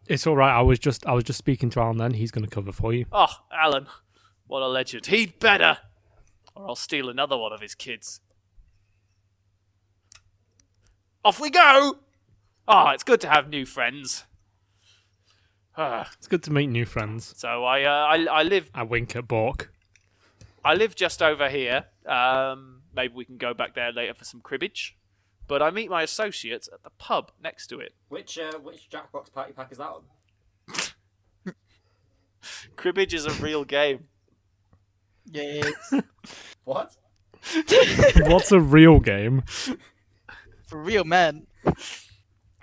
It's all right. I was just speaking to Alan then. He's going to cover for you. Oh, Alan, what a legend. He'd better, or I'll steal another one of his kids. Off we go! Ah, it's good to have new friends. It's good to meet new friends. So I live I wink at Bork. just over here. Maybe we can go back there later for some cribbage. But I meet my associates at the pub next to it. Which Jackbox party pack is that on? Cribbage is a real game. Yes. What? What's a real game? For real men.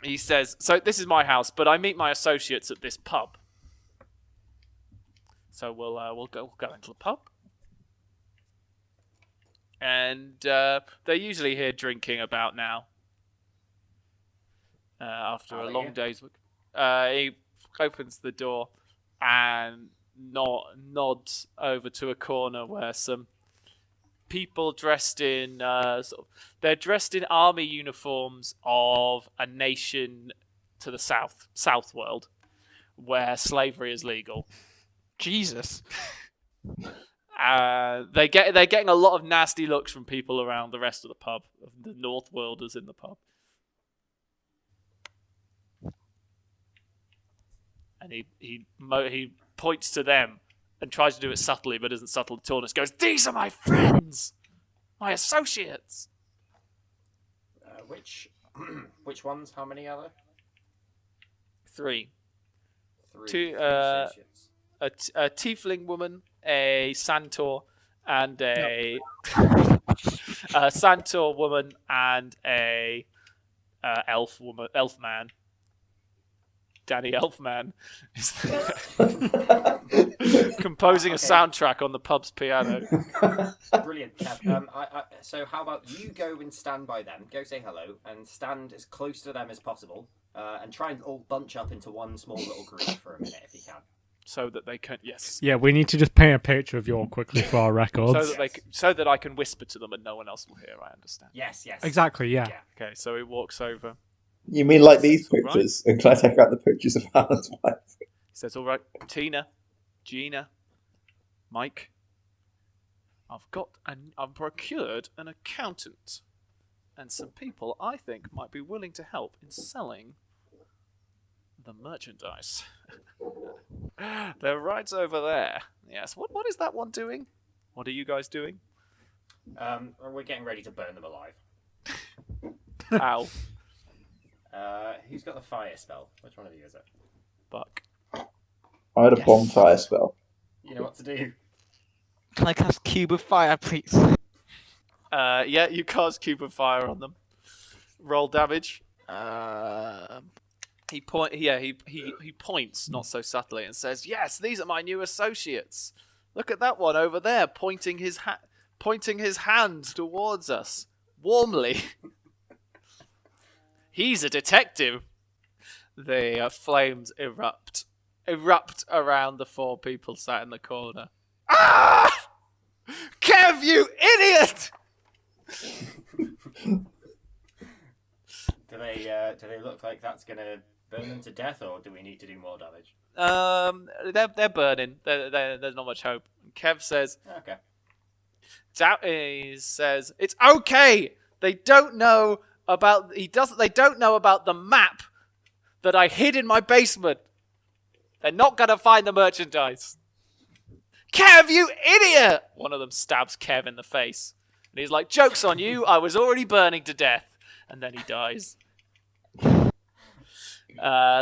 He says, "So this is my house, but I meet my associates at this pub. So we'll go into the pub, and they're usually here drinking about now. After a long day's work, he opens the door and nods over to a corner where some people dressed in they're dressed in army uniforms of a nation to the south world where slavery is legal. Jesus. They're getting a lot of nasty looks from people around the rest of the pub, of the North Worlders in the pub. And he points to them and tries to do it subtly, but isn't subtle at all. And just goes, "These are my friends, my associates." Which ones? How many are there? Three. Three. Two, Three associates. A tiefling woman, a Santor, and a Santor woman, and a elf man. Danny Elfman. Composing a Okay. soundtrack on the pub's piano. Brilliant, Kev. So how about you go and stand by them, go say hello, and stand as close to them as possible, and try and all bunch up into one small little group for a minute if you can. So that they can, yes. Yeah, we need to just paint a picture of you all quickly for our records. So that I can whisper to them and no one else will hear. I understand. Yes. Exactly, yeah. Okay, so he walks over. You mean like these All right. pictures? And can I take out the pictures of Alan's wife? He says, "All right, Tina, Gina, Mike, I've procured an accountant and some people I think might be willing to help in selling the merchandise." They're right over there. Yes. What is that one doing? What are you guys doing? We're getting ready to burn them alive. Ow. Who's got the fire spell? Which one of you is it? Buck. I had a Yes. bonfire spell. You know what to do. Can I cast Cube of Fire, please? Yeah, you cast Cube of Fire on them. Roll damage. He points not so subtly and says, "Yes, these are my new associates. Look at that one over there, pointing his hand towards us warmly. He's a detective." The flames erupt around the 4 people sat in the corner. Ah! Kev, you idiot! Do they look like that's gonna burn them to death, or do we need to do more damage? They're burning. There's not much hope. Kev says, Okay. He says, "It's okay. They don't know about They don't know about the map that I hid in my basement. They're not gonna find the merchandise." Kev, you idiot! One of them stabs Kev in the face, and he's like, "Joke's on you. I was already burning to death." And then he dies. That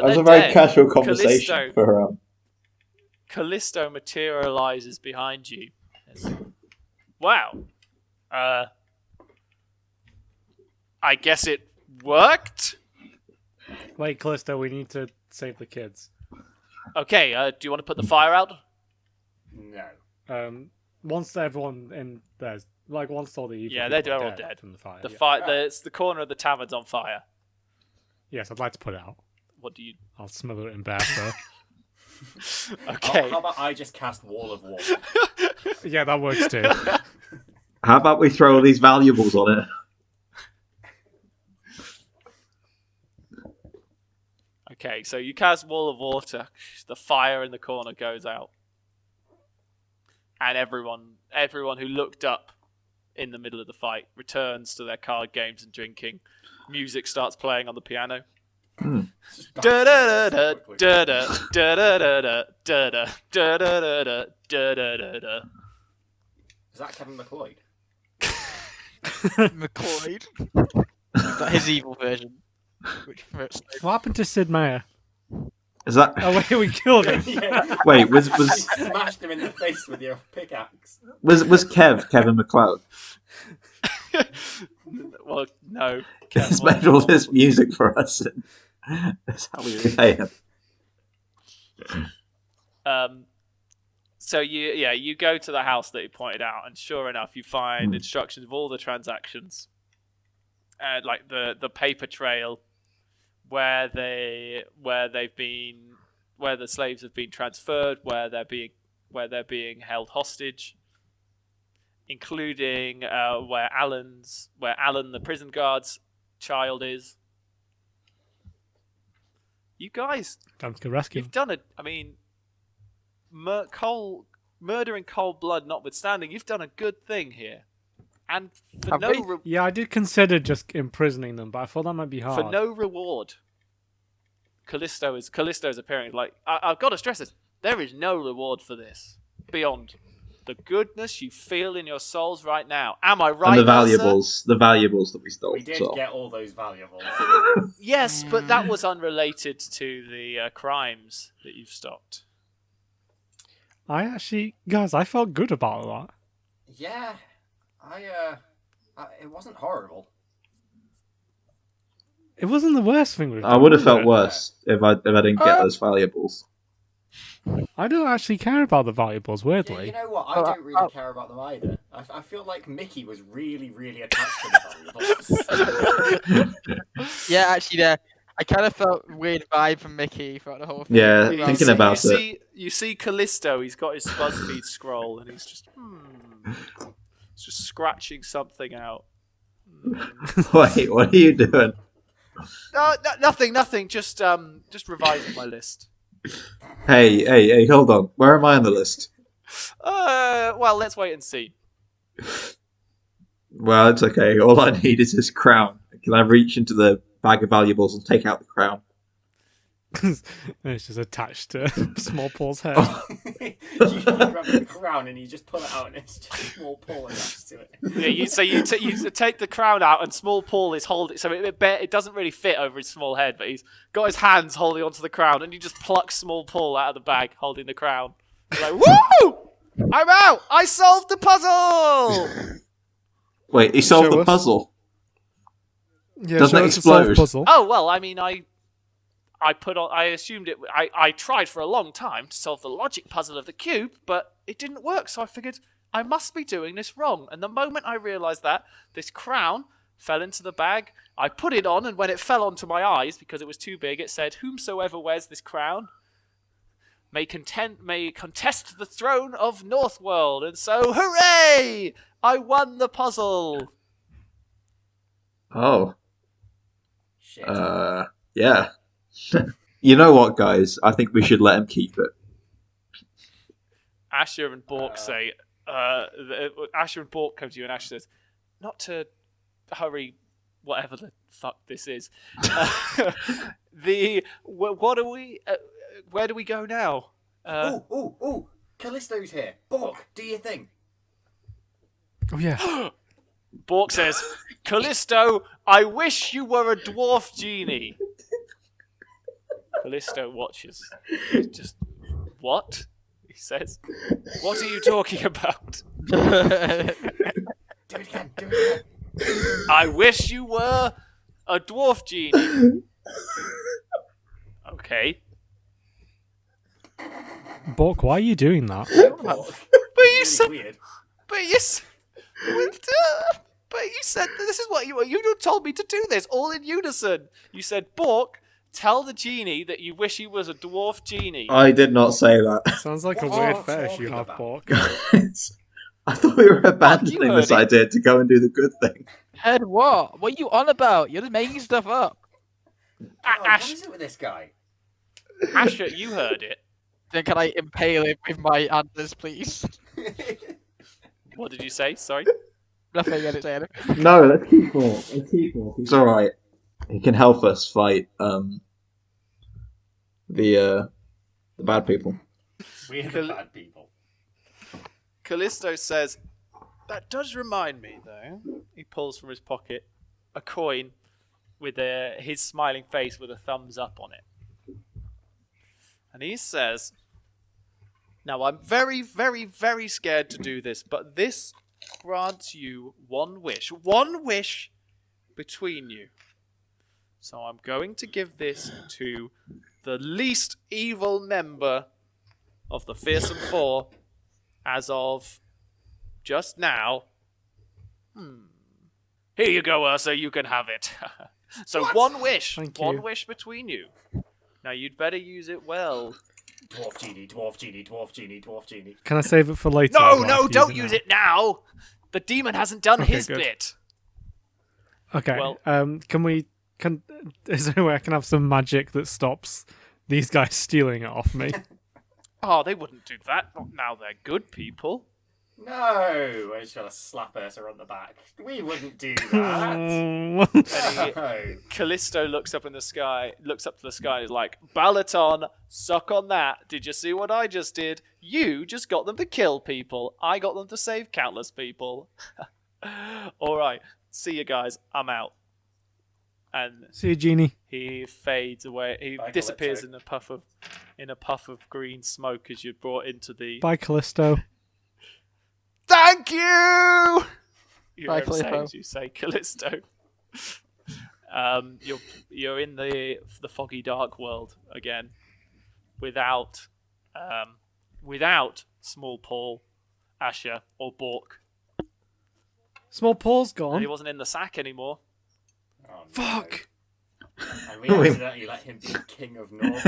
was a very casual conversation Kalisto. for Kalisto materializes behind you. Wow. I guess it worked? Wait, Callisto, we need to save the kids. Okay, do you want to put the fire out? No. Once everyone in there's like once all the evil Yeah, people they're are all dead. from the fire. The yeah. fire, it's the corner of the tavern's on fire. Yes, I'd like to put it out. What do you... I'll smother it in bear fur. Okay. How about I just cast Wall of Water? Yeah, that works too. How about we throw all these valuables on it? Okay, so you cast Wall of Water. The fire in the corner goes out. And everyone who looked up in the middle of the fight returns to their card games and drinking. Music starts playing on the piano. Da da da da da da da da da da da da da da da da. Is that Kevin MacLeod? MacLeod. Is that his evil version? Which hurts. What happened to Sid Meier? Is that? Oh wait, we killed him. Yeah. Wait, You smashed him in the face with your pickaxe. was Kevin MacLeod? Well, no. He's made all this music for us. And that's how we repay him. So you go to the house that he pointed out, and sure enough, you find instructions of all the transactions, and like the paper trail where the slaves have been transferred, where they're being held hostage, including where Alan the prison guard's child is. You guys, Time to go rescue. you've done it. I mean, murder in cold blood notwithstanding, you've done a good thing here, and for Have we? Yeah, I did consider just imprisoning them, but I thought that might be hard. for no reward. Callisto's appearing. Like I've got to stress this: there is no reward for this beyond the goodness you feel in your souls right now. Am I right? And the there, sir? valuables that we stole. We did so. get all those valuables. Yes, but that was unrelated to the crimes that you've stopped. Guys, I felt good about that. Yeah, it wasn't horrible. It wasn't the worst thing we've done. I would have felt was it? worse if I didn't get those valuables. I don't actually care about the valuables, Yeah, weirdly. you know what? I don't really care about them either. I feel like Mickey was really, really attached to the valuables. Yeah, actually, yeah. I kind of felt weird vibe from Mickey throughout the whole thing. Yeah, Well, thinking about You see Kalisto, he's got his BuzzFeed scroll, and he's just, he's just scratching something out. Wait, what are you doing? Nothing. Just revising my list. Hey, hold on. Where am I on the list? Well, let's wait and see. Well, it's okay. All I need is this crown. Can I reach into the bag of valuables and take out the crown? It's just attached to Small Paul's head. You grab the crown and you just pull it out, and it's just a small paw attached to it. Yeah, you take the crown out, and Small Paul is holding. So it doesn't really fit over his small head, but he's got his hands holding onto the crown, and you just pluck Small Paul out of the bag, holding the crown. You're like, woo! I'm out! I solved the puzzle! Wait, he solved Show the us. puzzle. Yeah, Doesn't show it us a solved explode? puzzle. Oh well, I mean, I assumed it. I tried for a long time to solve the logic puzzle of the cube, but it didn't work. So I figured I must be doing this wrong. And the moment I realised that, this crown fell into the bag. I put it on, and when it fell onto my eyes because it was too big, it said, "Whomsoever wears this crown may contest the throne of Northworld." And so, hooray! I won the puzzle. Oh, Shit. yeah. You know what, guys? I think we should let him keep it. Asher and Bork say, Asher and Bork come to you, and Asher says, not to hurry, whatever the fuck this is. What are we? Where do we go now? Ooh! Kalisto's here. Bork, do your thing. Oh yeah. Bork says, Kalisto, I wish you were a dwarf genie. Kalisto watches. Just, what? He says, what are you talking about? Do it again. I wish you were a dwarf genie. Okay. Bork, why are you doing that? Bork. But you Really said, weird. but you said this is what you told me to do this all in unison. You said, Bork, tell the genie that you wish he was a dwarf genie. I did not say that. Sounds like a What weird are you fetish you talking have, about? Bork. Guys, I thought we were abandoning heard this it. idea to go and do the good thing. Head what? What are you on about? You're just making stuff up. God, what Ash, is it with this guy? Asher, you heard it. Then can I impale him with my antlers, please? What did you say? Sorry. Nothing, I didn't say anything. No, let's keep Bork. He's alright. He can help us fight the bad people. We're the bad people. Kalisto says, that does remind me, though. He pulls from his pocket a coin with his smiling face with a thumbs up on it. And he says, now I'm very, very, very scared to do this, but this grants you one wish between you. So I'm going to give this to the least evil member of the Fearsome Four as of just now. Here you go, Ursa, you can have it. So What? one wish. Thank One you. wish between you. Now you'd better use it well. Dwarf genie, dwarf genie, dwarf genie, dwarf genie. Can I save it for later? No, or no, have to don't use use it now. The demon hasn't done Okay, his good. bit. now? Okay. Well- Is there any way I can have some magic that stops these guys stealing it off me? Oh, they wouldn't do that. Not now they're good people. No! I just gotta slap Ursa on the back. We wouldn't do that. And No. Kalisto looks up to the sky and is like, Balaton, suck on that. Did you see what I just did? You just got them to kill people. I got them to save countless people. Alright, see you guys. I'm out. And See you, Genie. he fades away. He Bye, disappears Calypso. in a puff of green smoke as you're brought into the... Bye, Callisto. Thank you! You Bye, hear him say Callisto. as you say Callisto. You're in the foggy dark world again, without without Small Paul, Asher, or Bork. Small Paul's And gone. he wasn't in the sack anymore. Oh, no. Fuck. And we accidentally let him be king of North.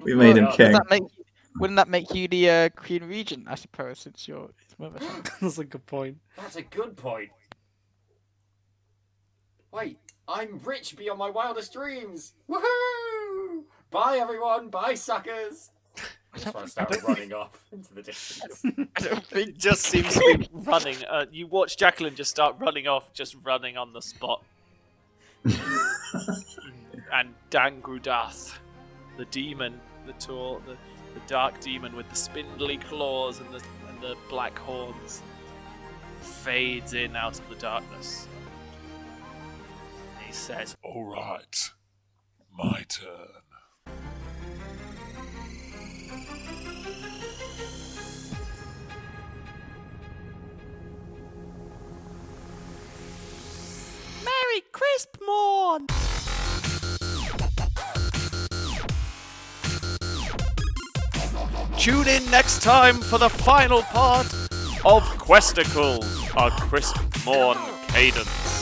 We made him king. Wouldn't that make you the Queen Regent, I suppose, since you're his mother? That's a good point. That's a good point. Wait, I'm rich beyond my wildest dreams. Woohoo! Bye, everyone. Bye, suckers. I just want to start running off into the distance. I don't think. It just seems to be running. You watch Jacqueline just start running off, just running on the spot. And Dangrudath, the demon, the dark demon with the spindly claws and the black horns, fades in out of the darkness. He says, All right, my turn. "Merry Crispmorn!" Tune in next time for the final part of Questicles, a Crispmorn Cadence.